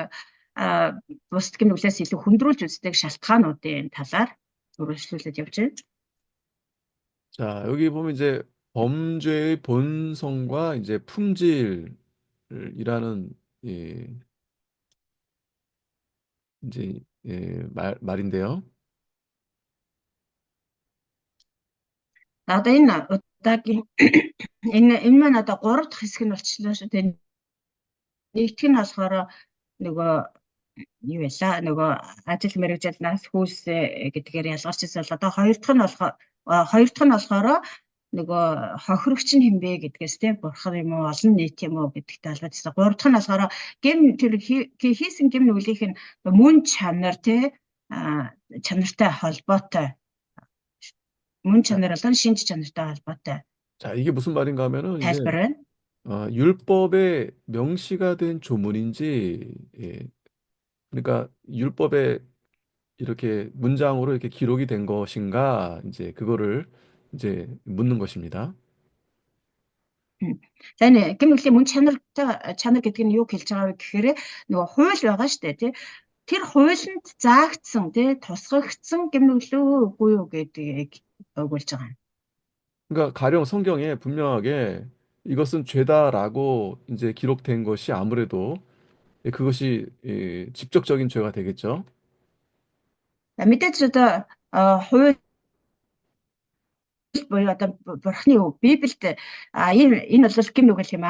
бусад гэм нүглээс илүү хүндрүүлж үздэг шалтгаануудын талаар үргэлжлүүлээд явж байна. 자, 여기 보면 이제 범죄의 본성과 이제 품질이라는 이 이제 말인데요. Одоо энэ удаагийн энэ маань одоо 3 дахь хэсэг нь болчихлоо шүү дээ. Нэгдүгээр нь болохоор нөгөө юу яла нөгөө ажил мэргэжил нас хүүс гэдгээр ялгарч ирсэн бол одоо хоёр дахь нь болохоор нөгөө хохирогч нь хинбэ гэдгээс тийм бурхан юм уу олон нийт юм уу гэдэгтэй албадсан. Гурав дахь нь болохоор гэм тэр хийсэн гэм нүглийнх нь мөн чанар тий чанартай холбоотой мөн 자, чанар болон шинж чанартай холбоотой 자, 이게 무슨 말인가 하면은 이제 тайлбар байна. 율법에 명시가 된 조문인지, 그러니까 율법에 이렇게 문장으로 이렇게 기록이 된 것인가, 이제 그거를 이제 묻는 것입니다. За энэ гэм нүглийн мөн чанар гэдэг нь юу хэлж байгаа вэ гэхээр нөгөө хууль байгаа шүү дээ тий. Тэр хуулинд заагдсан тий тусгагдсан гэм нүглөө үгүй юу гэдгийг өгүүлж байгаа юм. 그러니까 가령 성경에 분명하게 이것은 죄다라고 이제 기록된 것이 아무래도 그것이 직접적인 죄가 되겠죠. Мэдээж одоо хууль буюу одоо бурхны үг Библиэд энэ бол гэм нүгэл юм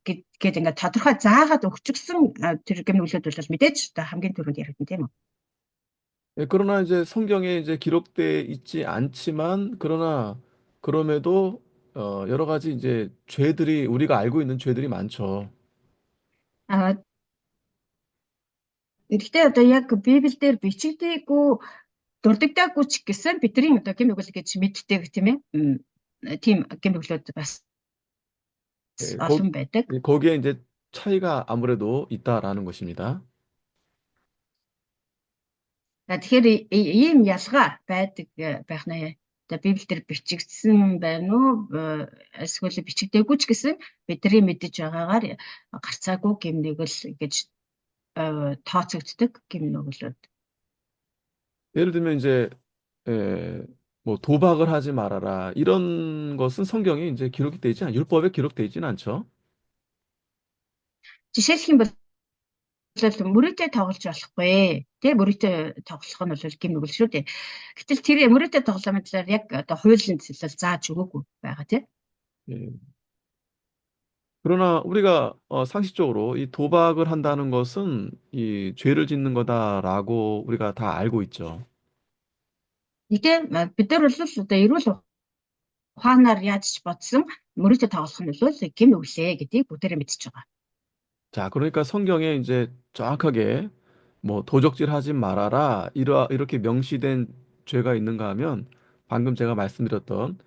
гэд ингээд тодорхой заагаад өгчихсөн тэр гэм нүглүүд бол мэдээж одоо хамгийн түрүүнд яригдсан тийм үү. 그러나 이제 성경에 이제 기록돼 있지 않지만 그러나 그럼에도 여러 가지 이제 죄들이 우리가 알고 있는 죄들이 많죠. А Гэхдээ одоо яг Библиэлд бичигдээгүй дурддаггүй ч гэсэн бидний одоо гэм нүгэл гэж мэддэг тийм ээ. Тийм гэм нүглүүд бас 예, олон байдаг. 거기에 이제 차이가 아무래도 있다라는 것입니다. Тэгэхээр ийм ялгаа байдаг байх нэ. Одоо Библиэлд бичигдсэн байна уу? Эсвэл бичигдээгүй ч гэсэн бидний мэдэж байгаагаар гарцаагүй гэм нүгэл гэж тооцогддог гэм нүглүүд. 예를 들면 이제 에, 뭐 도박을 하지 말아라 이런 것은 성경에 이제 기록이 되지 율법에 기록되어 있지는 않죠. Жишээлх юм бол мөрөөдөө тоглож болохгүй. Тэ мөрөөдөө тоглох нь бол гэм нүгэл шүү дээ. Гэтэл тэр мөрөөдөө тоглоомын талаар яг одоо хуулинд зааж өгөөгүй байгаа тийм. 예. 그러나 우리가 상식적으로 이 도박을 한다는 것은 이 죄를 짓는 거다라고 우리가 다 알고 있죠. Гэтэ бид нар бол одоо эрүүл ухаанаар яаж ч бодсон мөрөөдөө тоглох нь бол гэм нүглээ гэдгийг бүгдээрээ мэдчихэж байгаа. 자, 그러니까 성경에 이제 정확하게 뭐 도적질 하지 말아라 이렇게 명시된 죄가 있는가 하면 방금 제가 말씀드렸던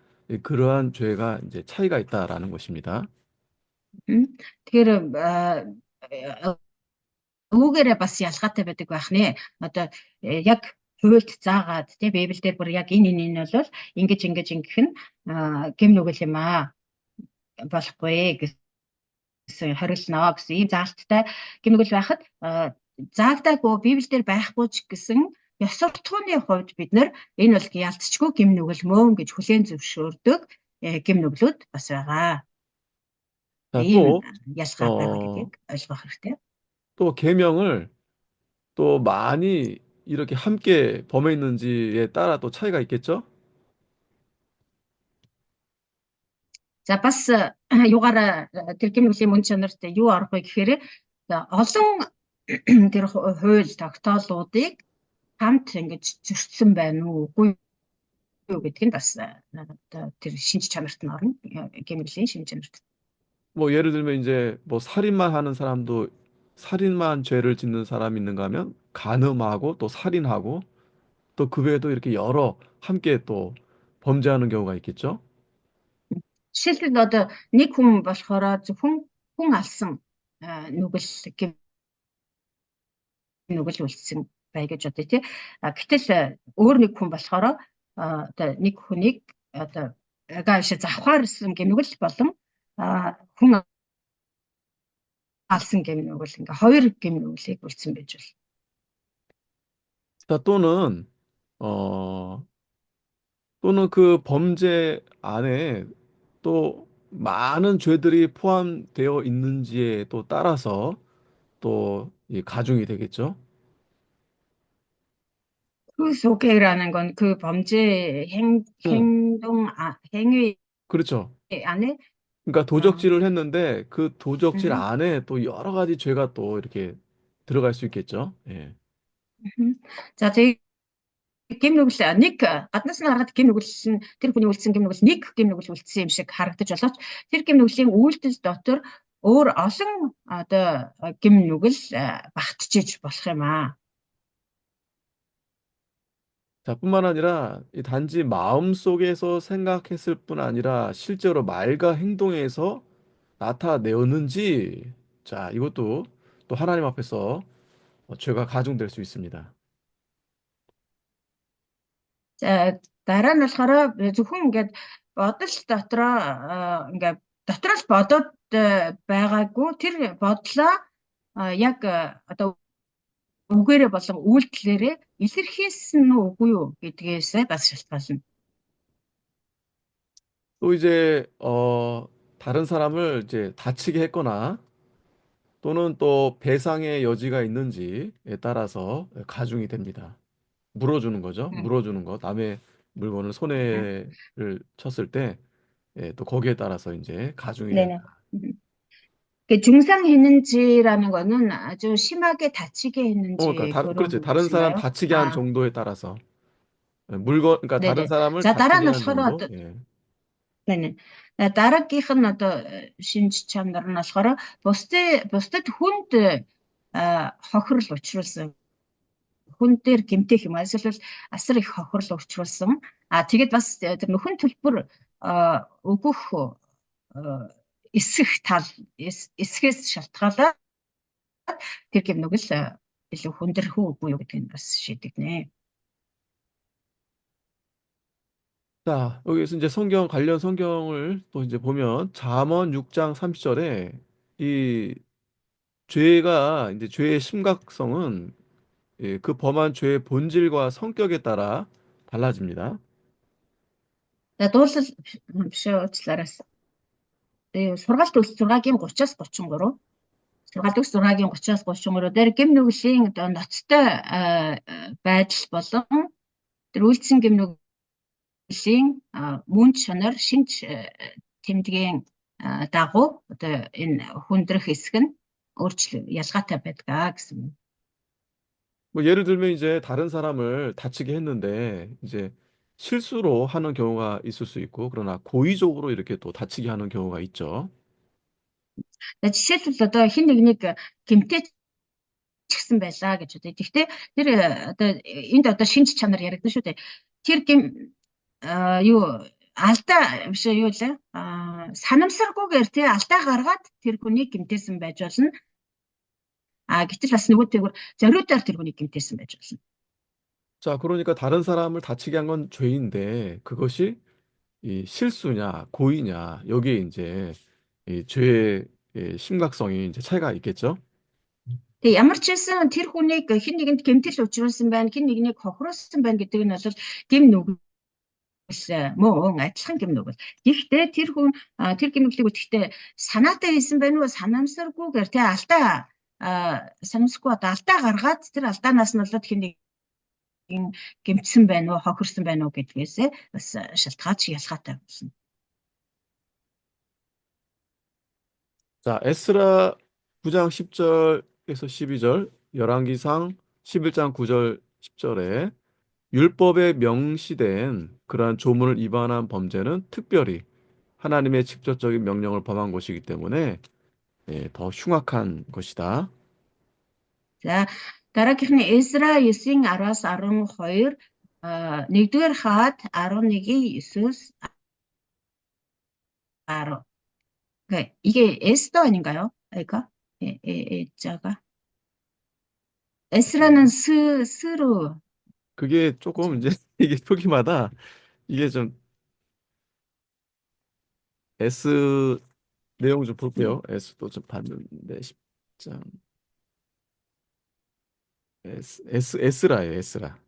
그러한 죄가 이제 차이가 있다라는 것입니다. Мгм. Тэгэхээр үүгээрээ бас ялгаатай байдаг байх нэ. Одоо яг хуульд заагаад тий Библиэлд бүр яг энэ бол ингэж ингэх нь гэм нүгэл юм болохгүй гэсэн хариулнаа гэсэн ийм заалттай гэм нүгэл байхад заагдаагүй Библиэлд байхгүй ч гэсэн ёс суртахууны хувьд бид нар энэ бол ялцчгүй гэм нүгэл мөн гэж хүлээн зөвшөөрдөг гэм нүглүүд бас байгаа. 자, Ийм 또, ялгаа байгаа 어, гэдгийг ойлгох хэрэгтэй. 또 계명을 또 많이 이렇게 함께 범했는지에 따라 또 차이가 있겠죠? За бас югаараа тэр гимнүглийн мөн чанарт юу арах вэ гэхээр олон тэр хууль тогтоолуудыг хамт ингэж зөрчсөн байна уу үгүй юу гэдг нь бас тэр шинж чанарт нь орно гимнүглийн шинж чанарт. 뭐 예를 들면 이제 뭐 살인만 하는 사람도 살인만 죄를 짓는 사람이 있는가 하면 간음하고 또 살인하고 또 그 외에도 이렇게 여러 함께 또 범죄하는 경우가 있겠죠? Жишээлбэл одоо нэг хүн болохоор зөвхөн хүн алсан нүгэл нүгэл үлдсэн бай гэж бодъё тий. Гэтэл өөр нэг хүн болохоор одоо нэг хүнийг одоо гааш завхаарсан гэмнүгэл болон хүн алсан гэмнүгэл ингээ хоёр гэмнүглийг үлдсэн байж бол. 자, 어, 또는 그 범죄 안에 또 많은 죄들이 포함되어 있는지에 또 따라서 또 이 가중이 되겠죠? 그 속에라는 건 그 범죄 응, 행위 그렇죠. 안에 그러니까 어, 도적질을 했는데 그 도적질 음, 안에 또 여러 가지 죄가 또 이렇게 들어갈 수 있겠죠? 예. За тэгээд гим нүгэл нэг гаднаас нь харахад гим нүгэлсэн тэр хүний үлдсэн гим нүгэл нэг гим нүгэл үлдсэн юм шиг харагдаж боловч тэр гим нүглийн үйлдэл дотор өөр олон одоо гим нүгэл багтжиж болох юм аа. 자, 뿐만 아니라 이 단지 마음속에서 생각했을 뿐 아니라 실제로 말과 행동에서 나타내었는지, 자, 이것도 또 하나님 앞에서 죄가 가중될 수 있습니다. За дараа нь болохоор зөвхөн ингээд бодол дотроо ингээд дотроо л бодоод байгаагүй тэр бодлоо яг одоо үгээрээ болон үйлдэлээрээ илэрхийлсэн нь үгүй юу гэдгээс бас шалтгаална. 또 이제, 다른 사람을 이제 다치게 했거나 또는 또 배상의 여지가 있는지에 따라서 가중이 됩니다. 물어주는 거죠. 음, 물어주는 거. 남의 물건을 음, 손해를 쳤을 때, 예, 또 거기에 따라서 이제 가중이 네네. 된다. 그 중상했는지라는 거는 아주 심하게 다치게 그러니까 했는지 그렇지. 그런 다른 사람 것인가요? 다치게 한 아, 정도에 따라서 그러니까 다른 네네. 사람을 자, 다치게 다른 한 болохоор 정도. одоо 예. 네네. Дараагийнх нь одоо шинж чанар нь болохоор бусдад хүнд хохирол учруулсан хүн дээр гэмтэх юм эсвэл асар их хохирол учруулсан. Тэгээд бас тэр нөхөн төлбөр өгөх эсэх тал эсхээс шалтгаалаад тэр гэмнүгэл илүү хүндрэх үгүй юу гэдгийг бас шийдэгнэ. 자, 여기서 이제 관련 성경을 또 이제 보면 잠언 6장 30절에 이 죄가 이제 죄의 심각성은 예, 그 범한 죄의 본질과 성격에 따라 달라집니다. За дууслал биш уучлаараас сургаалт үлс 6-гийн 30-аас 33 сургаалт үлс 6-гийн 30-аас 33 дээр гэм нүглийн одоо ноцтой байдал болон тэр үйлдсэн гэм нүглийн мөн чанар шинж тэмдгийн дагуу одоо энэ хүндрэх хэсэг нь ялгаатай байдаг гэсэн. 뭐 예를 들면 이제 다른 사람을 다치게 했는데 이제 실수로 하는 경우가 있을 수 있고 그러나 고의적으로 이렇게 또 다치게 하는 경우가 있죠. Жишээлбэл одоо хэн нэгнийг гэмтээч гэсэн байлаа гэж үү. Гэхдээ тэр одоо энд одоо шинж чанар яригдсан шүү дээ. Тэр гэм юу алдаа биш юу лээ. Санамсаргүйгээр тий алдаа гаргаад тэр хүнийг гэмтээсэн байж болно. Гэтэл бас нөгөөтэйгүр зориудаар тэр хүнийг гэмтээсэн байж болно. 자, 그러니까 다른 사람을 다치게 한 건 죄인데 그것이 이 실수냐, 고의냐, 여기에 이제 이 죄의 심각성이 이제 차이가 있겠죠? Тэгээ ямар ч байсан тэр хүнийг хэн нэгэнд гэмтэл учруулсан байна, хэн нэгнийг хохируулсан байна гэдэг нь бол гэм нүгэл мөн адилхан гэм нүгэл. Гэхдээ тэр хүн тэр гэм нүглийг үтгэхдээ санаатай хийсэн байна уу, санамсаргүйгээр тий алдаа санамсаргүй алдаа гаргаад тэр алдаанаас нь болоод хэн нэг гэмтсэн байна уу, хохирсон байна уу гэдгээс бас шалтгаалж ялгаатай болно. 자, 에스라 9장 10절에서 12절, 열왕기상 11장 9절 10절에 율법에 명시된 그러한 조문을 위반한 범죄는 특별히 하나님의 직접적인 명령을 범한 것이기 때문에 더 흉악한 것이다. За дараагийнх нь Эзра 9-10-аас 12 нэгдүгээр хаад 11-ийн 9-өөс 10. 그러니까 이게 에스더 아닌가요? 그러니까 자가 에스라는 스로 그게 조금 이제 이게 표기마다 이게 좀 S 내용 좀 볼게요. S도 좀 봤는데 10장 S라예요. S라.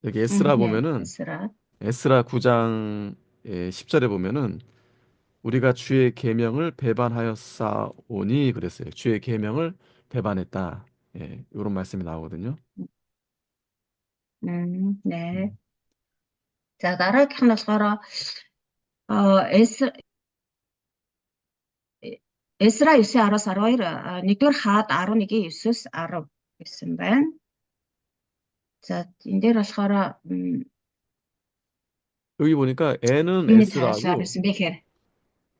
여기 S라 예, 보면은 에스라. 에스라 9장 10절에 보면은 우리가 주의 계명을 배반하였사오니 그랬어요. 주의 계명을 배반했다. 이런 말씀이 나오거든요. 네. 음. За дараагийнх нь болохоор Эсра 9-10-аас 12 нэгдүгээр хаад 11-ийн 9-өөс 10 гэсэн байна. За энэ дээр болохоор 여기 보니까 юуны тайлаар байсан бэ гэхээр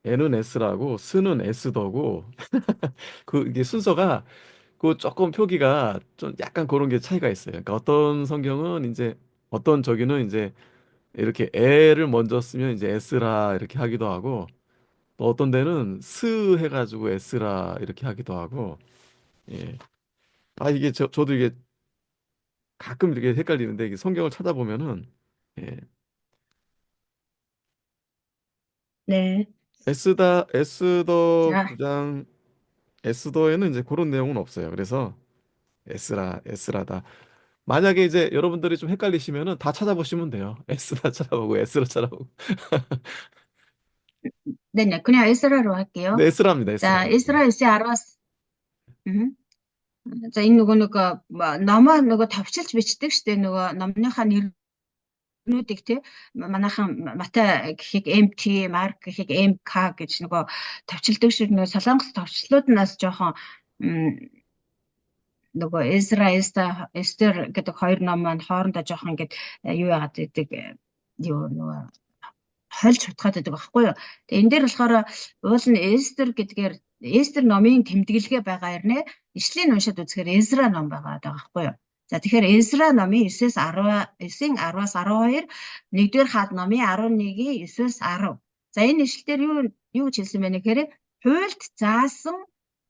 N은 S라고 스는 S더고 그 이게 순서가 그 조금 표기가 좀 약간 그런 게 차이가 있어요. 그러니까 어떤 성경은 이제 어떤 저기는 이제 이렇게 애를 먼저 쓰면 이제 S라 이렇게 하기도 하고 또 어떤 데는 스 해가지고 S라 이렇게 하기도 하고 예. 이게 저도 이게 가끔 이렇게 헷갈리는데 이게 성경을 찾아보면은 예. 네. 에스더 자, 9장 에스더에는 이제 그런 내용은 없어요. 그래서 에스라다. 만약에 이제 여러분들이 좀 헷갈리시면은 다 찾아보시면 돼요. 에스라 찾아보고 에스라 찾아보고. 네, 그냥 에스라로 네, 할게요. 에스라입니다. 자, 에스라. 에스라 9-10-аас за энэ нөгөө номоо нөгөө товчилж бичдэг штэ нөгөө номныхаа нэрнүүдийг тий манайхан Матай гэхийг MT, Марк гэхийг MK гэж нөгөө товчилдаг шиг нөгөө солонгос товчлууднаас жоохон нөгөө Эстер гэдэг хоёр ном маань хоорондоо жоохон ингээд юу яагаад гэдэг юу нөгөө хольж утгаад байдаг байхгүй юу. Тэгээ энэ дээр болохоор уул нь Эстер номын тэмдэглэгээ байгаа хэрнэ ишлэгийг уншаад үзэхээр Эзра ном байгаа байхгүй юу. За тэгэхээр Эзра номын 9-10-аас 12, нэгдүгээр хаад номын 11-ийн 9-өөс 10. За энэ ишлэлээр юу гэж хэлсэн бэ гэхээр хуульд заасан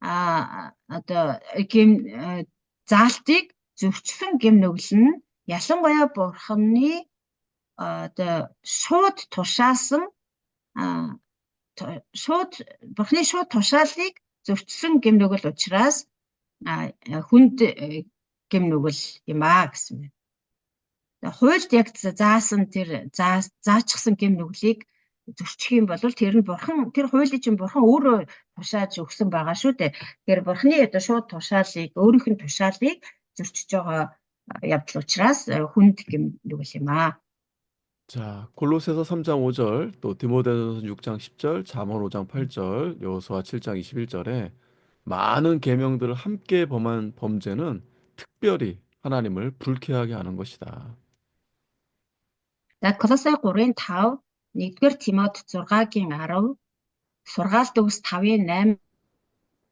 одоо заалтыг зөрчсөн гэм нүгэл нь ялангуяа бурханы одоо шууд тушаасан бурхны шууд тушаалыг зөрчсөн гэм нүгэл учраас хүнд гэм нүгэл юм гэсэн байна. Хуульд яг заасан тэр заачихсан гэм нүглийг зөрчих юм бол тэр нь тэр хуулийн чинь бурхан өөрөө тушааж өгсөн байгаа шүү дээ. Тэгэхээр бурханы одоо шууд тушаалыг өөрийнх нь тушаалыг зөрчиж байгаа явдал учраас хүнд гэм нүгэл юм аа. 자, 골로새서 3장 5절, 또 디모데전서 6장 10절, 잠언 5장 8절, 여호수아 7장 21절에 많은 계명들을 함께 범한 범죄는 특별히 하나님을 불쾌하게 하는 것이다. За Колосай 3:5, 1-р Тимот 6-гийн 10, Сургаалт төгс 5-ийн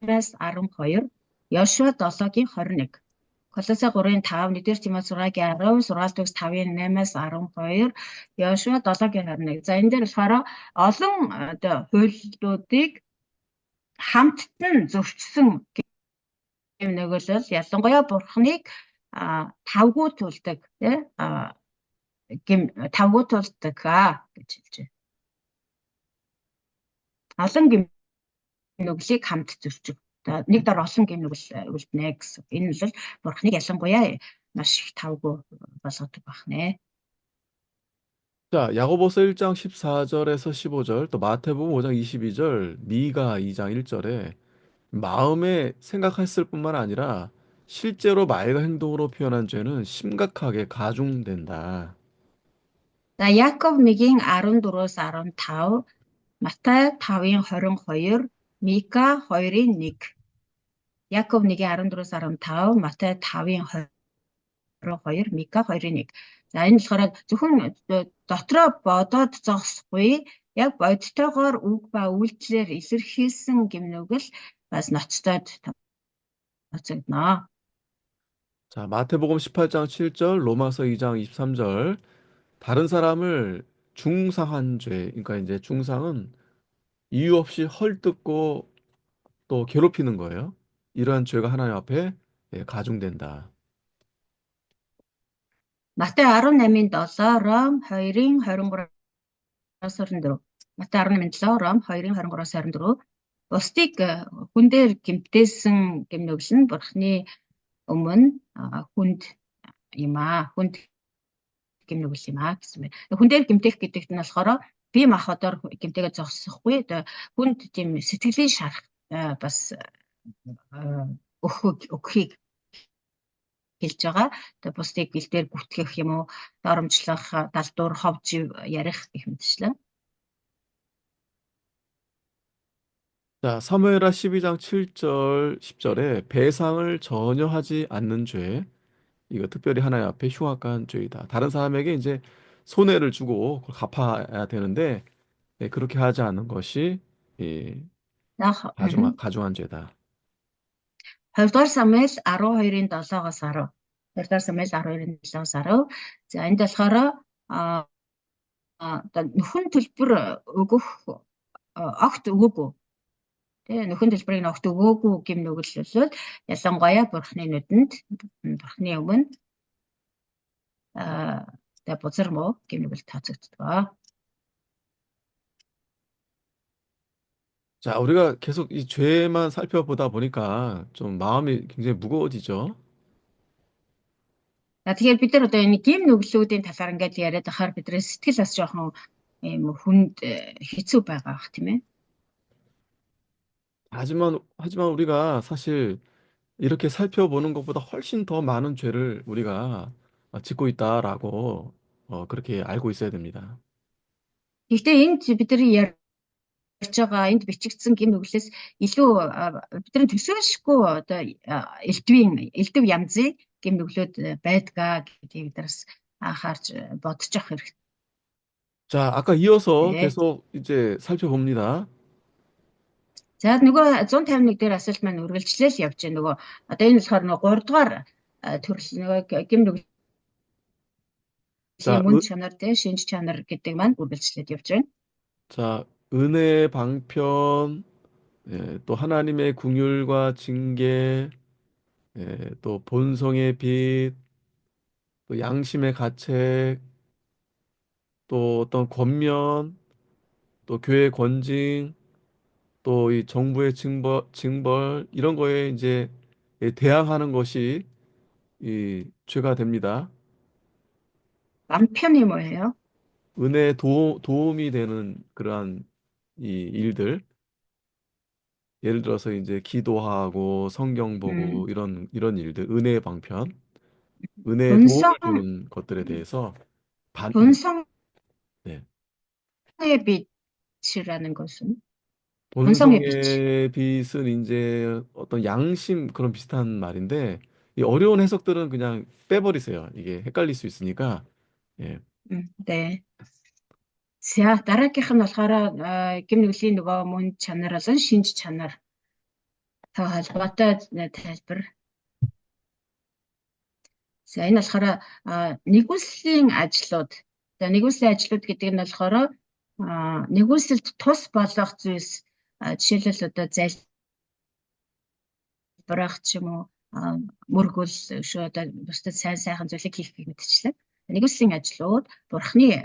8-аас 12, Йошуа 7-гийн 21. Колосай 3:5, 1-р Тимофи 6:10, Сургаалт төгс 5:8-аас 12, Йошуа 7:21. За энэ дээр болохоор олон одоо хуйлуудыг хамттан зөрчсөн гэм нөгөөлөл ялангуяа бурхныг тавгуутуулдаг тий тавгуутуулдаг гэж хэлж байна. Олон гэм нүглийг хамт зөрчиг. Нэг дор олон гэм нүгэл үлднэ гэсэн. Энэ бол бурхныг ялангуяа маш их тавгүй болгодог байна. 자, 야고보서 1장 14절에서 15절, 또 마태복음 5장 22절, 미가 2장 1절에 마음에 생각했을 뿐만 아니라 실제로 말과 행동으로 표현한 죄는 심각하게 가중된다. За Яков 1:14-15, Матай 5:22, Мика 2:1. Яков 1:14-15, Матай 5:22, Мика 2:1. За энэ болохоор зөвхөн дотроо бодоод зогсохгүй, яг бодтойгоор үг ба үйлдэлээр илэрхийлсэн гэмнүгэл бас ноцтойд тооцогдно. 자, 마태복음 18장 7절, 로마서 2장 23절, 다른 사람을 중상한 죄, 그러니까 이제 중상은 이유 없이 헐뜯고 또 괴롭히는 거예요. 이러한 죄가 하나님 앞에 가중된다. Матай 18:7, Ром 2:23-аас 24. Матай 18:7, Ром 2:23-аас 24. Бусдыг хүн дээр гэмтээсэн гэмнүгэл нь бурхны өмнө хүнд юм хүнд гэмнүгэл юм гэсэн байна. Хүн дээр гэмтэх гэдэгт нь болохоор бие махбодоор гэмтээгээ зогсохгүй хүнд тийм сэтгэлийн шарах бас өгөхийг хэлж байгаа. Тэгээ бусдыг гэлдээр гүтгэх юм уу, доромжлох, далдуур, ховж ярих гэх мэтчлэн. 자, 사무엘하 12장 7절, 10절에 배상을 전혀 하지 않는 죄, 이거 특별히 하나님 앞에 흉악한 죄이다. 다른 사람에게 이제 손해를 주고 그걸 갚아야 되는데 그렇게 하지 않는 것이 이 가중한 죄다. 2-р Самуэль 12:7-оос 10. 2-р Самуэль 12:7-оос 10. За энд болохоор одоо нөхөн төлбөр өгөх огт өгөөгүй. Тэгээ нөхөн төлбөрийг огт өгөөгүй гэм нүгэллэл ялангуяа бурхны нүдэнд бурхны өмнө тэгээ бузар муу гэм нүгэл тооцогддог. 자, 우리가 계속 이 죄만 살펴보다 보니까 좀 마음이 굉장히 무거워지죠. За тэгэхээр бид нар одоо энэ гэм нүглүүдийн талаар ингээд яриад байхаар бидний сэтгэл бас жоохон юм хүнд хэцүү байгаа бах тийм ээ. 하지만 우리가 사실 이렇게 살펴보는 것보다 훨씬 더 많은 죄를 우리가 짓고 있다라고 그렇게 알고 있어야 됩니다. Гэхдээ энд бидний ярьж байгаа энд бичигдсэн гэм нүглээс илүү бидний төсөөлшгүй одоо элдв янзын гэм нүглүүд байдгаа гэдгийг бид нар анхаарч бодож явах хэрэгтэй. 자, 아까 이어서 계속 이제 살펴봅니다. За нөгөө 151 дээр асуулт маань үргэлжлээл явж байна. Нөгөө одоо энэ болохоор нөгөө 3 дугаар төрөл нөгөө гэм нүглийн 자, мөн чанар тэ шинж чанар гэдэг маань үргэлжлээд явж байна. 자, 은혜의 방편, 또 하나님의 긍휼과 징계, 또 본성의 빛, 또 양심의 가책, 또 어떤 권면, 또 교회 권징, 또 이 정부의 징벌 이런 거에 이제 대항하는 것이 이 죄가 됩니다. 남편이 뭐예요? 은혜에 도움이 되는 그러한 이 일들, 예를 들어서 이제 기도하고 성경 음, 보고 이런 일들, 은혜의 방편, 은혜에 도움을 본성, 주는 것들에 대해서 본성의 네. 빛이라는 것은 본성의 빛. 본성의 빛은 이제 어떤 양심 그런 비슷한 말인데 이 어려운 해석들은 그냥 빼버리세요. 이게 헷갈릴 수 있으니까. 예. 네. За дараагийнх нь болохоор гэм нүглийн нөгөө мөн чанар болон шинж чанар та холбоотой тайлбар. За энэ болохоор нэгүслийн ажлууд. За нэгүслийн ажлууд гэдэг нь болохоор нэгүсэлд тус болох зүйлс жишээлбэл одоо залбирах ч юм уу мөргөл шүү одоо бусдад сайн сайхан зүйлийг хийх гэх мэтчлэн нэгүслийн ажлууд Бурхны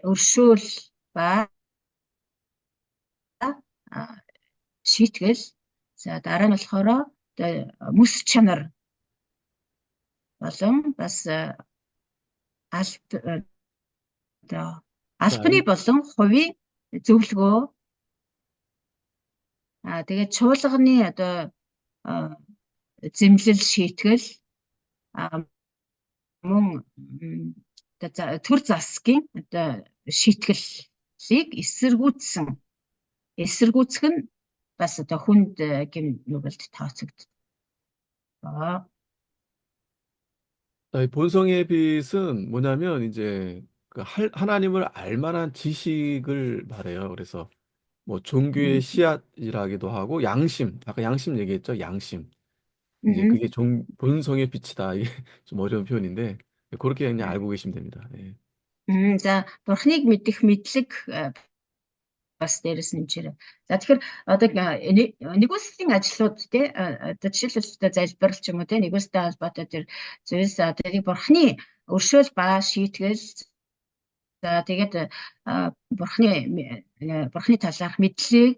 өршөөл ба шийтгэл. За дараа нь болохоор мэс чанар болон бас албаны болон хувийн зөвлөгөө. Тэгээд чуулганы одоо зэмлэл шийтгэл мөн төр засгийн одоо шийтгэлийг эсэргүүцэх нь бас одоо хүнд гэм нүгэлд тооцогддог. 이 본성의 빛은 뭐냐면 이제 그 하나님을 알 만한 지식을 말해요. 그래서 뭐 종교의 씨앗이라기도 하고 양심, 아까 양심 얘기했죠. 양심. 이제 그게 본성의 빛이다. 이게 좀 어려운 표현인데 그렇게 그냥 알고 계시면 됩니다. 예. За Бурхныг мэдэх мэдлэг бас дээрэс нэмжээрэй. За тэгэхээр одоо нэгүслийн ажлууд тий одоо жишээлбэл залбирал ч юм уу тий нэгүстэй холбоотой тэр зүйлс тэрийг Бурхны өршөөл ба шийтгэл. За тэгээд Бурхны талаарх мэдлэг.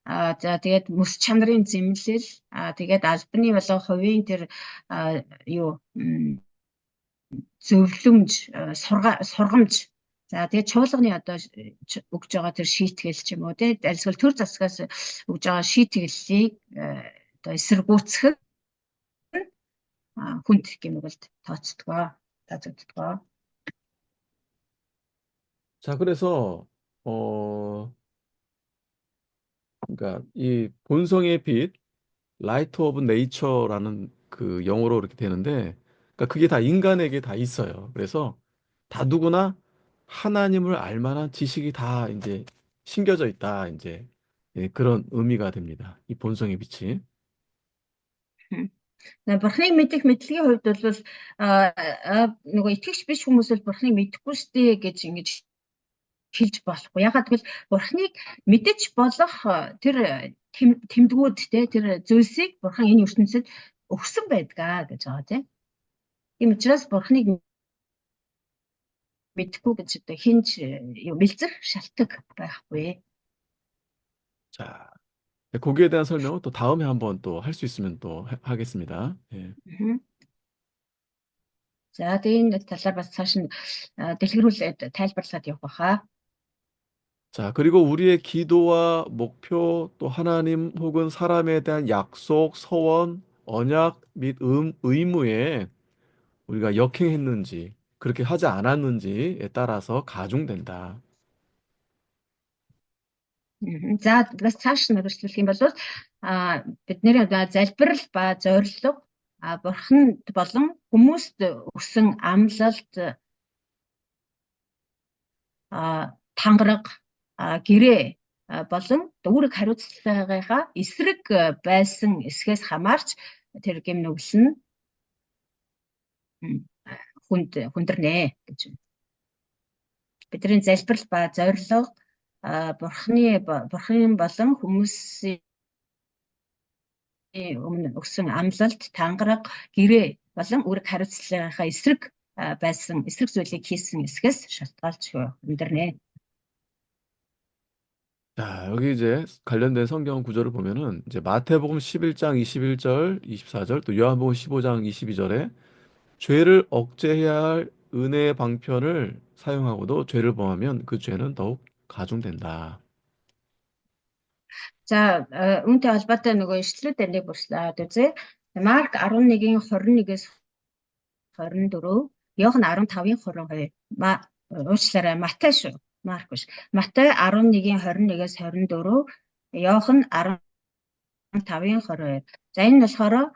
За тэгээд мэс чанарын зэмлэл. Тэгээд албаны болон хувийн тэр зөвлөмж, сургамж. За тэгээд чуулганы одоо өгж байгаа тэр шийтгэл ч юм уу тий альсвал төр засгаас өгж байгаа шийтгэлийг одоо эсэргүүцэх хүнд гэмэгэлд тооцдгоо. 자, 그래서 그러니까 이 본성의 빛, 라이트 오브 네이처라는 그 영어로 이렇게 되는데, 그러니까 그게 다 인간에게 다 있어요. 그래서 다 누구나 하나님을 알 만한 지식이 다 이제 심겨져 있다. 이제 예, 그런 의미가 됩니다. 이 본성의 빛이. Бурхныг мэдэх мэдлэгийн хувьд бол нөгөө итгэгч биш хүмүүс бол Бурхныг мэдэхгүй штэ гэж ингэж хэлж болохгүй. Ягаад гэвэл Бурхныг мэдэж болох тэр тэмдгүүд те тэр зүйлсийг Бурхан энэ ертөнцид өгсөн байдгаа гэж байгаа тийм. Тийм учраас Бурхныг мэдхгүй гэж одоо хинч бэлзэх шалтгаан байхгүй. 자, 거기에 대한 설명은 또 다음에 한번 또 할 수 있으면 또 하겠습니다. 예. За тэгээд талаар бас цааш нь дэлгэрүүлээд тайлбарлаад явах баха. 자, 그리고 우리의 기도와 목표 또 하나님 혹은 사람에 대한 약속, 서원, 언약 및 의무에 우리가 역행했는지 그렇게 하지 않았는지에 따라서 가중된다. За бас цааш нь үргэлжлүүлэх юм бол бидний залбирал ба зорилго Бурханд болон хүмүүст өгсөн амлалт тангараг гэрээ болон үүрэг хариуцлагынхаа эсрэг байсан эсхээс хамаарч тэр гэм нүгэл нь хүндэрнэ гэж байна. Бидний залбирал ба зорилго Бурхан болон хүмүүсийн өмнө өгсөн амлалт тангараг гэрээ болон үүрэг хариуцлагынхаа эсрэг зүйлийг хийсэн эсхээс шалтгаалж хүндэрнэ. 자, 여기 이제 관련된 성경 구절을 보면은 이제 마태복음 11장 21절, 24절, 또 요한복음 15장 22절에 죄를 억제해야 할 은혜의 방편을 사용하고도 죄를 범하면 그 죄는 더욱 가중된다. За үүнтэй холбоотой нөгөө ишлэлүүдээр нэг бүрслээд үзье. Марк 11-ийн 21-ээс 24, Иохан 15-ийн 22. Уучлаарай, Матай шүү. Марк биш. Матай 11-ийн 21-ээс 24, Иохан 15-ийн 22. За энэ нь болохоор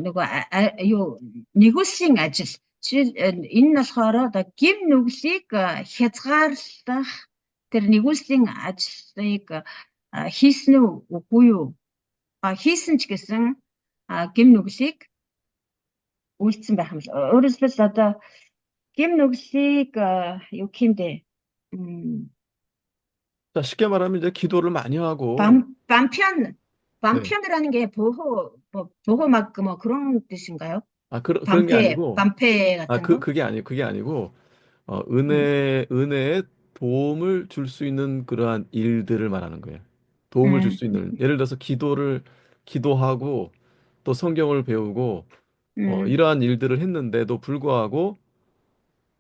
нөгөө нэгүслийн ажил. Энэ нь болохоор одоо гим нүглийг хязгаарлах тэр нэгүслийн ажлыг хийсэн үгүй юу? Хийсэн ч гэсэн гим нүглийг үлдсэн байх юм л. Өөрөөр хэлбэл одоо гим нүглийг юу гэмдэ 자, 쉽게 말하면 이제 기도를 많이 하고, 밤 밤편 네. 밤편이라는 게 보호 막 뭐 그런 뜻인가요? 아, 그런 게 아니고, 방패 아, 같은 거? 그게 아니고, 음, 은혜에 도움을 줄 수 있는 그러한 일들을 말하는 거예요. 도움을 줄 음, 수 있는, 예를 들어서 기도하고, 또 성경을 배우고, 음, 이러한 일들을 했는데도 불구하고,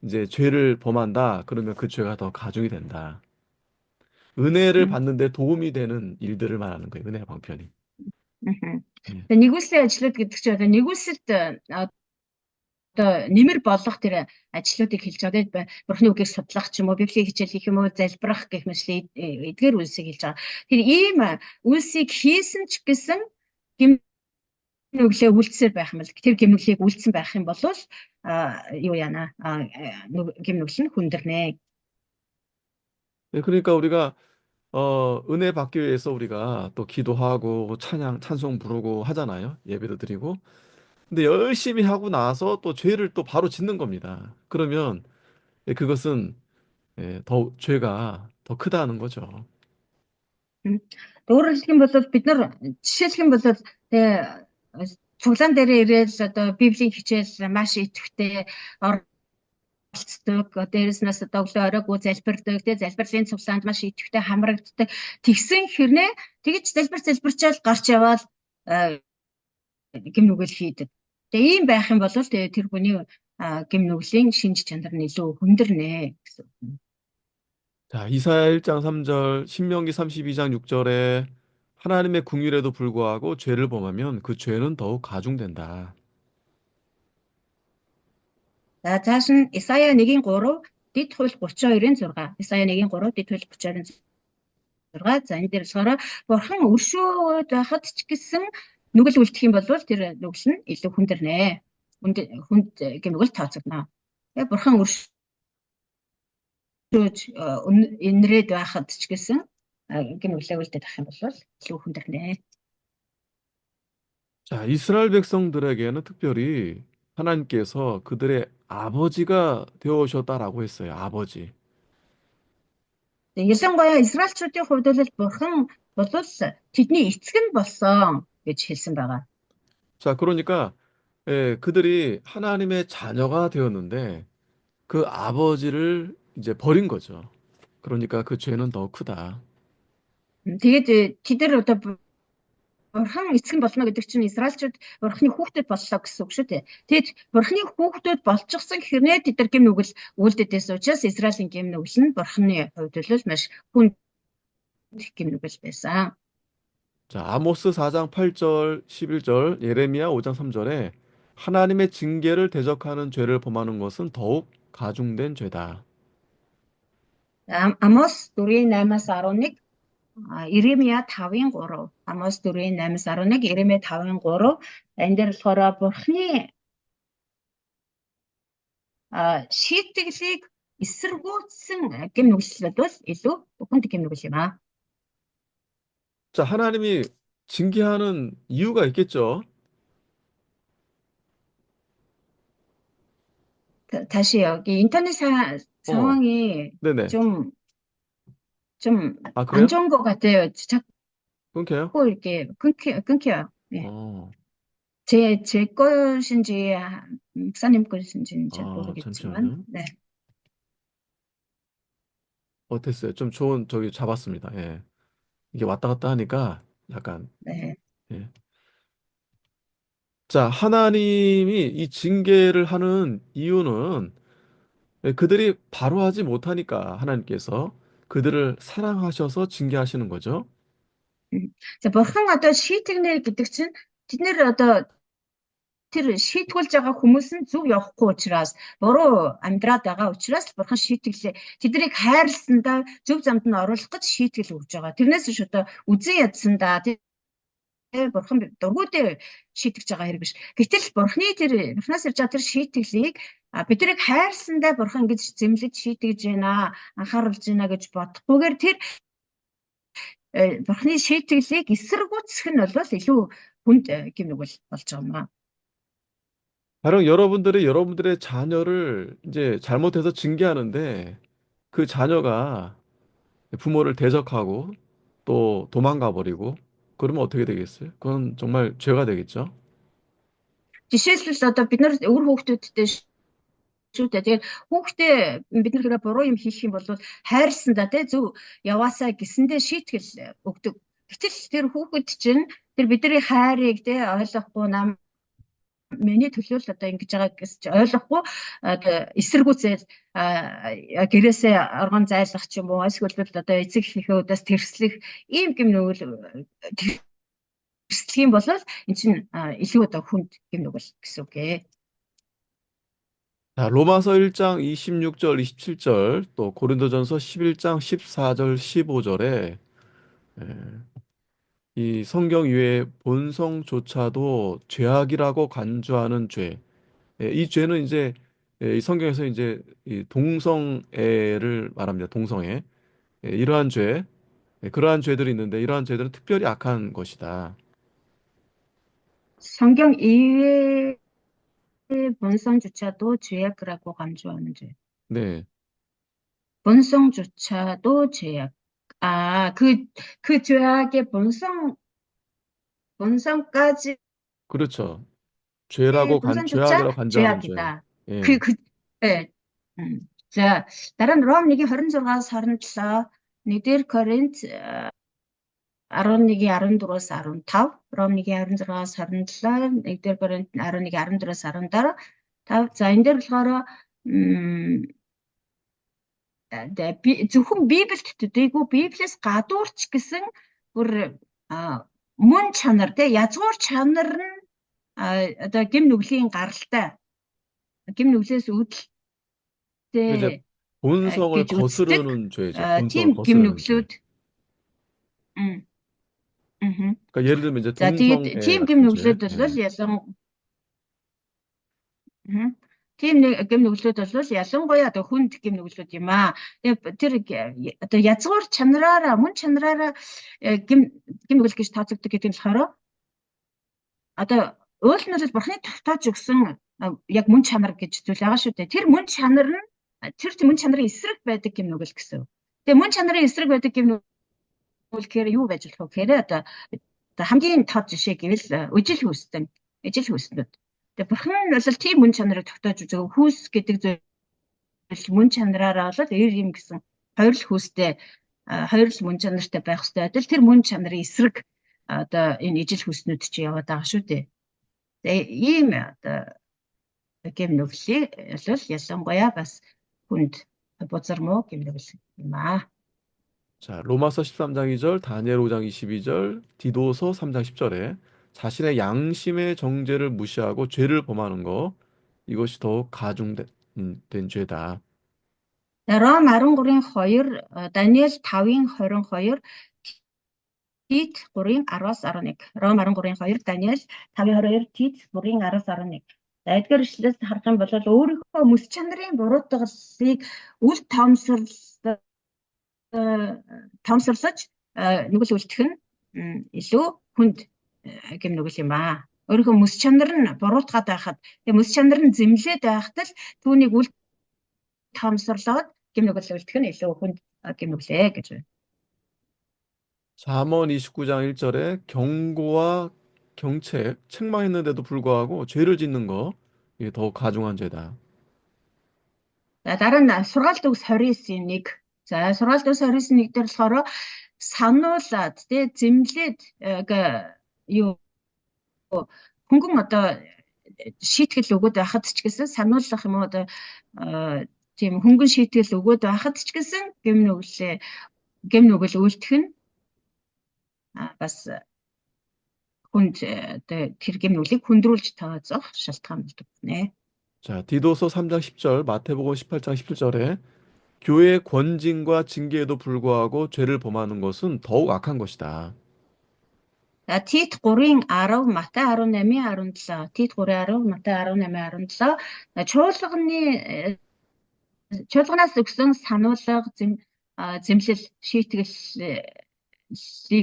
이제 죄를 범한다. 그러면 그 죄가 더 가중이 된다. 은혜를 음, 받는데 도움이 되는 일들을 말하는 거예요. 은혜 방편이. 음. 예. Нэгүслийн ажлууд гэдэг чинь одоо нэгүсэлд одоо нэмэр болох тэр ажлуудыг хэлж байгаа тийм Бурхны үгийг судлах ч юм уу, Библийн хичээл хийх юм уу, залбирах гэх мэт эдгээр үйлсийг хэлж байгаа. Тэр ийм үйлсийг хийсэн ч гэсэн гэм нүглээ үлдсээр байх юм л тэр гимнүглийг үлдсэн байх юм бол юу яана гимнүгэл нь хүндэрнэ. 예, 그러니까 우리가 은혜 받기 위해서 우리가 또 기도하고 찬송 부르고 하잖아요. 예배도 드리고. 근데 열심히 하고 나서 또 죄를 또 바로 짓는 겁니다. 그러면 예, 그것은 더 죄가 더 크다는 거죠. Өөрөөр хэлэх юм бол бид нар жишээлх юм бол тэгээ цуглаан дээр ирээд одоо библийн хичээл маш идэвхтэй оролцдог. Дээрээс нь одоо өглөө оройгүй залбирдаг. Тэгээ залбирлын цуглаанд маш идэвхтэй хамрагддаг. Тэгсэн хэрнээ тэгж залбирчаал гарч яваал гим нүгэл хийдэг. Тэгээ ийм байх юм бол тэгээ тэр хүний гим нүглийн шинж чанар нь илүү хүндэрнэ гэсэн. 자, 이사야 1장 3절, 신명기 32장 6절에 하나님의 궁율에도 불구하고 죄를 범하면 그 죄는 더욱 가중된다. За цааш нь Исая 1:3 Дэд хууль 32-ын 6. Исая 1:3 Дэд хууль 32-ын 6. За энэ дээр болохоор бурхан өршөөд байхад ч гэсэн нүгэл үлдэх юм бол тэр нүгэл нь илүү хүндэрнэ. Хүнд гэмгэл тооцогдно. Тэгээ бурхан өршөөж инрээд байхад ч гэсэн гэмглээ үлдээд ах юм бол илүү хүндэрнэ. 자, 이스라엘 백성들에게는 특별히 하나님께서 그들의 아버지가 되어 오셨다라고 했어요. 아버지. Тэгээ ялангуяа Израильчүүдийн хувьд бол бурхан бол тэдний эцэг нь болсон гэж хэлсэн байгаа. 자, 그러니까 그들이 하나님의 자녀가 되었는데 그 아버지를 이제 버린 거죠. 그러니까 그 죄는 더 크다. Тэгээд тэд нар одоо бурхан эцэг нь болно гэдэг чинь Израильчууд бурханы хүүхдүүд боллоо гэсэн үг шүү дээ. Тэгэд бурханы хүүхдүүд болчихсон хэрнээ тэд нар гим нүгэл үлддээс учраас Израилийн гим нүгэл нь бурханы хувьд бол маш хүнд гим нүгэл байсан. 자, 아모스 4장 8절, 11절, 예레미야 5장 3절에 하나님의 징계를 대적하는 죄를 범하는 것은 더욱 가중된 죄다. Амос 4:8-аас 11, Иремья 5:3. Амос 4:8-аас 11, Иремья 5:3. Энэ дээр болохоор бурханы шийтгэлийг эсэргүүцсэн гим нүгэл бол илүү хүнд гим нүгэл юм аа. 자, 하나님이 징계하는 이유가 있겠죠. 다시 여기 인터넷 어, 상황이 네네. 좀, 좀 아, 안 그래요? 좋은 것 같아요. 끊겨요? 자꾸 이렇게 끊겨요. 네. 어, 제 것인지, 목사님 것인지는 잘 모르겠지만, 잠시만요. 네, 됐어요. 좀 좋은, 저기 잡았습니다. 예. 이게 왔다 갔다 하니까 약간, 네. 예. 자, 하나님이 이 징계를 하는 이유는 그들이 바로 하지 못하니까 하나님께서 그들을 사랑하셔서 징계하시는 거죠. За, бурхан одоо шийтгэнэ гэдэг чинь, тэд нэр одоо тэр шийтгүүлж байгаа хүмүүс нь зөв явахгүй учраас, буруу амьдраад байгаа учраас бурхан шийтгэлээ тэднийг хайрласандаа зөв замд нь оруулах гэж шийтгэл өгж байгаа. Тэрнээс биш одоо үзэн ядсандаа бурхан дургуудаа шийтгэж байгаа хэрэг биш. Гэтэл бурхнаас ирж байгаа тэр шийтгэлийг биднийг хайрласандаа бурхан ингэж зэмлэж шийтгэж байна, анхааруулж байна гэж бодохгүйгээр тэр бурхны шийтгэлийг эсэргүүцэх нь бол илүү хүнд гэмиг болж байгаа юм аа. 가령 여러분들이 여러분들의 자녀를 이제 잘못해서 징계하는데 그 자녀가 부모를 대적하고 또 도망가 버리고 그러면 어떻게 되겠어요? 그건 정말 죄가 되겠죠? Жишээлбэл одоо бид нар өөр хүүхдүүдтэй шүү дээ. Тэгээд хүүхдээ бид нар хэрэг буруу юм хийх юм бол хайрласандаа тий зөв яваасаа гэсэндээ шийтгэл өгдөг. Гэтэл тэр хүүхэд чинь тэр бидний хайрыг тий ойлгохгүй нам миний төлөө л одоо ингэж байгаа гэж ойлгохгүй эсэргүүцээ гэрээсээ аргон зайлах ч юм уу эсвэл одоо эцэг эхийнхээ удаас тэрслэх ийм гэм нөгөө тэрслэх юм бол эн чинь илүү одоо хүнд гэм нөгөө гэсэн үг ээ. 자, 로마서 1장 26절, 27절, 또 고린도전서 11장 14절, 15절에 이 성경 위에 본성조차도 죄악이라고 간주하는 죄. 이 죄는 이제 이 성경에서 이제 이 동성애를 말합니다. 동성애. 이러한 죄, 그러한 죄들이 있는데 이러한 죄들은 특별히 악한 것이다. 성경 이외의 본성조차도 죄악이라고 간주하는 죄. 네, 본성조차도 죄악. 그 죄악의 본성까지, 그렇죠. 죄라고 본성조차 죄악이라고 간주하는 죄. 죄악이다. 예, 예. 자, 다른 롬 얘기 26-аас 27, 1 Коринт 11-ийн 14-аас 15, Ром 1-ийн 26-аас 27, 1 Коринт 11-ийн 14-аас 15. За энэ дээр болохоор зөвхөн Библиэд төдийгүй Библиэс гадуурч гэсэн бүр мөн чанар те язгуур чанар нь одоо гим нүглийн гаралтай гим нүглээс 이제 үүдэлтэй 본성을 гэж үздэг 거스르는 죄죠. 본성을 тийм гим 거스르는 죄. нүглүүд 음, 음. 그러니까 예를 들면 이제 За тэгээд 동성애 тийм гим 같은 죄. нүглүүд бол 예. тийм нэг гим нүглүүд бол ялангуяа одоо хүнд гим нүглүүд юм аа. Тэгээд тэр одоо язгуур чанараараа мөн чанараараа гим нүгэл гэж тооцогддог гэдэг нь болохоор одоо уул нь бол бурхны тогтоож өгсөн яг мөн чанар гэж зүйл байгаа шүү дээ. Тэр мөн чанар нь тэр мөн чанарын эсрэг байдаг гим нүгэл гэсэн. Тэгээ мөн чанарын эсрэг байдаг гим нүгэл гэхээр юу байж болох вэ гэхээр одоо хамгийн тод жишээ гэвэл ижил хүйстэнүүд. Тэгээ бурхан нь бол тийм мөн чанарыг тогтоож өгөө. Хүүс гэдэг зүйл мөн чанараараа бол эр юм гэсэн хоёр л хүүстэй хоёр л мөн чанартай байх хэрэгтэй адил тэр мөн чанарын эсрэг одоо энэ ижил хүйснүүд чи яваад байгаа шүү дээ. Тэгээ ийм одоо гэм нүглийг бол ялангуяа бас хүнд бузар муу гэм нүгэл юм аа. 자, 로마서 13장 2절, 다니엘 5장 22절, 디도서 3장 10절에 자신의 양심의 정죄를 무시하고 죄를 범하는 거 이것이 더욱 가중된 된 죄다. Ром 13-2, Даниэл 5-22, Тит 3-10-аас 11. Ром 13-2, Даниэл 5-22, Тит 3-10-11. За эдгээр ишлээс харах юм бол өөрийнхөө мэс чанарын буруутгалыг үл томсорлож нүгэл үлдэх нь илүү хүнд гэм нүгэл юм аа. Өөрийнхөө мэс чанар нь буруутгаад байхад тэгээ мэс чанар нь зэмлээд байхад л түүнийг үл томсорлоод гэм нүгэл үлдэх нь илүү хүнд гэм нүглээ гэж байна. 잠언 29장 1절에 경고와 경책, 책망했는데도 불구하고 죄를 짓는 거 이게 더욱 가중한 죄다. За дараа нь сургаалт үгс 29-1. За сургаалт үгс 29-1 дээр болохоор сануулад тий зэмлээд юу хөнгөн одоо шийтгэл өгөөд байхад ч гэсэн сануулах юм уу одоо тийм хөнгөн шийтгэл өгөөд байхад ч гэсэн гэм нүгэл үйлдэх нь бас хүнд тэр гэм нүглийг хүндрүүлж тооцох шалтгаан болдог нэ. 자, 디도서 3장 10절, 마태복음 18장 17절에 교회의 권징과 징계에도 불구하고 죄를 범하는 것은 더욱 악한 것이다. За Тит 3:10, Матай 18:17, Тит 3:10, Матай 18:17 чуулганаас өгсөн сануулга зэмлэл шийтгэлийг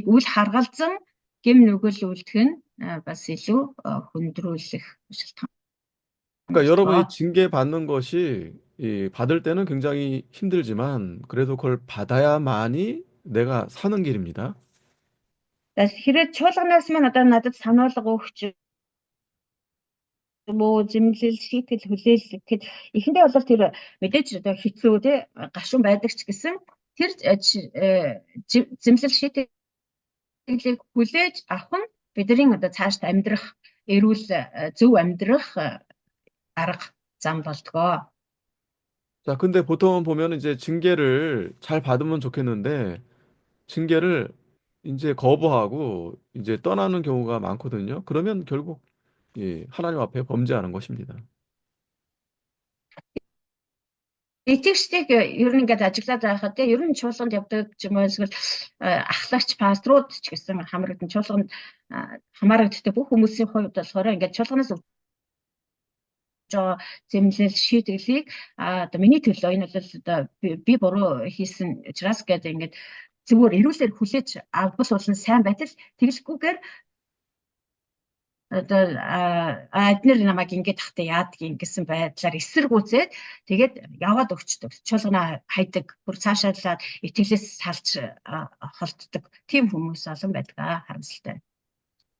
үл харгалзан гэм нүгэл үлдэх нь бас илүү хүндрүүлэх шалтгаан 그러니까 여러분이 болтгоо. 징계 받는 것이 이 받을 때는 굉장히 힘들지만 그래도 그걸 받아야만이 내가 사는 길입니다. Тэгэхээр чуулганаас минь одоо надад сануулга өгч муу зэмлэл шийтгэл хүлээл гэхэд эхэндээ бол тэр мэдээж одоо хэцүү те гашуун байдаг ч гэсэн тэр зэмлэл шийтгэлийг хүлээж авах нь бидний одоо цаашд амьдрах эрүүл зөв амьдрах арга зам болтгоо. 자, 근데 보통은 보면 이제 징계를 잘 받으면 좋겠는데 징계를 이제 거부하고 이제 떠나는 경우가 많거든요. 그러면 결국 예, 하나님 앞에 범죄하는 것입니다. Итгэгчдийг ер нь ингээд ажиглаад байхад те ер нь чуулганд явдаг ч юм уу эсвэл ахлагч пасторууд ч гэсэн хамрагдсан чуулганд хамаарагддаг бүх хүмүүсийн хувьд болохоор ингээд чуулганаас өгж байгаа зэмлэл шийдэглийг одоо миний төлөө энэ бол одоо би буруу хийсэн учраас гэдэг ингээд зүгээр эрүүлэр хүлээж авбал болсон сайн байтал тэгэлгүйгээр одоо эднэр намайг ингэж тахта яадгийг гэсэн байдлаар эсэргүүцээд тэгээд яваад өгчдөг. Чуулганаа хайдаг, бүр цаашаалаад итгэлээс салж холддог. Тийм хүмүүс олон байдаг харамсалтай.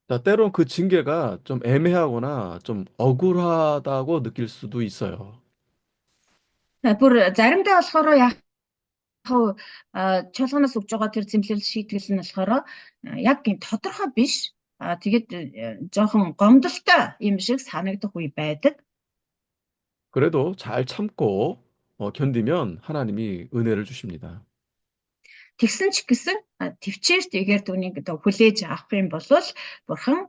자, 때론 그 징계가 좀 애매하거나 좀 억울하다고 느낄 수도 있어요. Бүр заримдаа болохоор яг чуулганаас өгж байгаа тэр зэмлэл шийтгэл нь болохоор яг юм тодорхой биш. Тэгээд жоохон гомдолтой юм шиг санагдах үе байдаг. 그래도 잘 참고 견디면 하나님이 은혜를 주십니다. Тэгсэн ч гэсэн төвчээр тэгээд түүнийг одоо хүлээж авах юм бол бурхан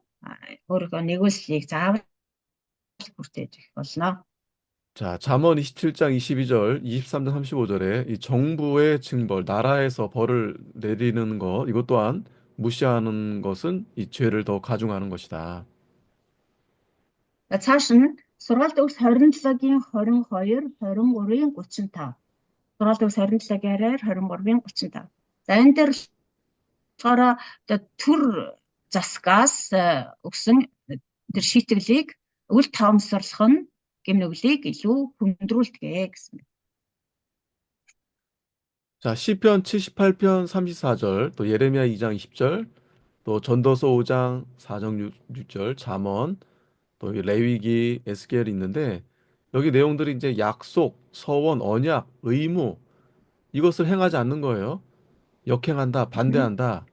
өөрийнхөө нэгүүлсийг заавал хүртээж өгөх болно. 자, 잠언 27장 22절, 23장 35절에 이 정부의 징벌, 나라에서 벌을 내리는 것, 이것 또한 무시하는 것은 이 죄를 더 가중하는 것이다. Цааш нь сургаалт өгс 27-гийн 22, 23-ийн 35. Сургаалт өгс 27-гийн араар 23-ийн 35. За энэ дээр болохоор одоо төр засгаас өгсөн тэр шийтгэлийг үл тоомсорлох нь гэмнүглийг илүү хүндрүүлдэг гэсэн. 자, 시편 78편 34절, 또 예레미야 2장 20절, 또 전도서 5장 4정 6절, 잠언, 또 이 레위기, 에스겔이 있는데 여기 내용들이 이제 약속, 서원, 언약, 의무 이것을 행하지 않는 거예요. 역행한다, 반대한다.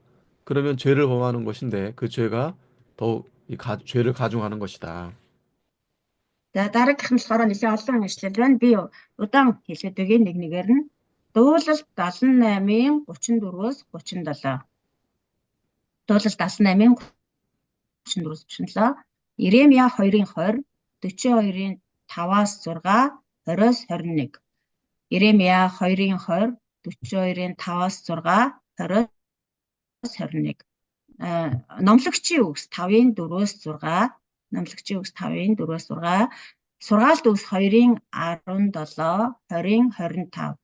그러면 죄를 범하는 것인데 그 죄가 더욱 죄를 가중하는 것이다. За дараагийнх нь болохоор нэлээд олон ажил байна. Би удаан хэлээд өгье нэг нэгээр нь дуулалт 78-ийн 34-өөс 37. Дуулалт 78-ийн 34-өөс 37. Иремья 2-ын 20, 42-ийн 5-аас 6, 20-оос 21. Иремья 2-ын 20, 42-ийн 5-аас 6, 20-оос 21. Номлогчийн үгс 5-ын 4-өөс 6, номлогчийн үгс 5-ын 4-өөс 6, сургаалт үгс 2-ын 17, 20-ын 25.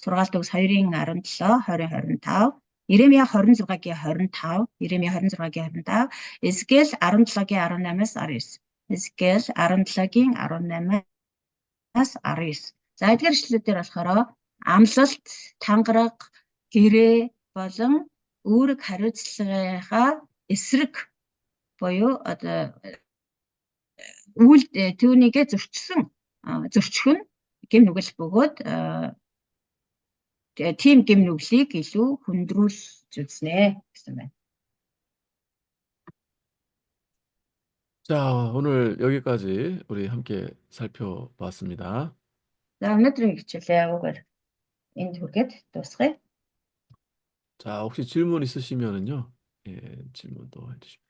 Сургаалт үгс 2-ын 17, 20-ын 25. Иремья 26-гийн 25, Иремья 26-гийн 25, Эзекиэл 17-гийн 18-аас 19. Эзекиэл 17-гийн 18-аас 19. За эдгээр ишлэлүүдээр болохоор амлалт, тангараг, гэрээ болон үүрэг хариуцлагынхаа эсрэг буюу одоо үйл түүнийгээ зөрчих нь гэм нүгэл бөгөөд тийм гэм нүглийг илүү хүндрүүлж үзнэ гэсэн байна. 자, 오늘 여기까지 우리 함께 살펴봤습니다. За өнөөдрийн хичээлээ угаар энд хүргээд дуусгая. 자, 혹시 질문 있으시면은요, 예, 질문도 해주시면.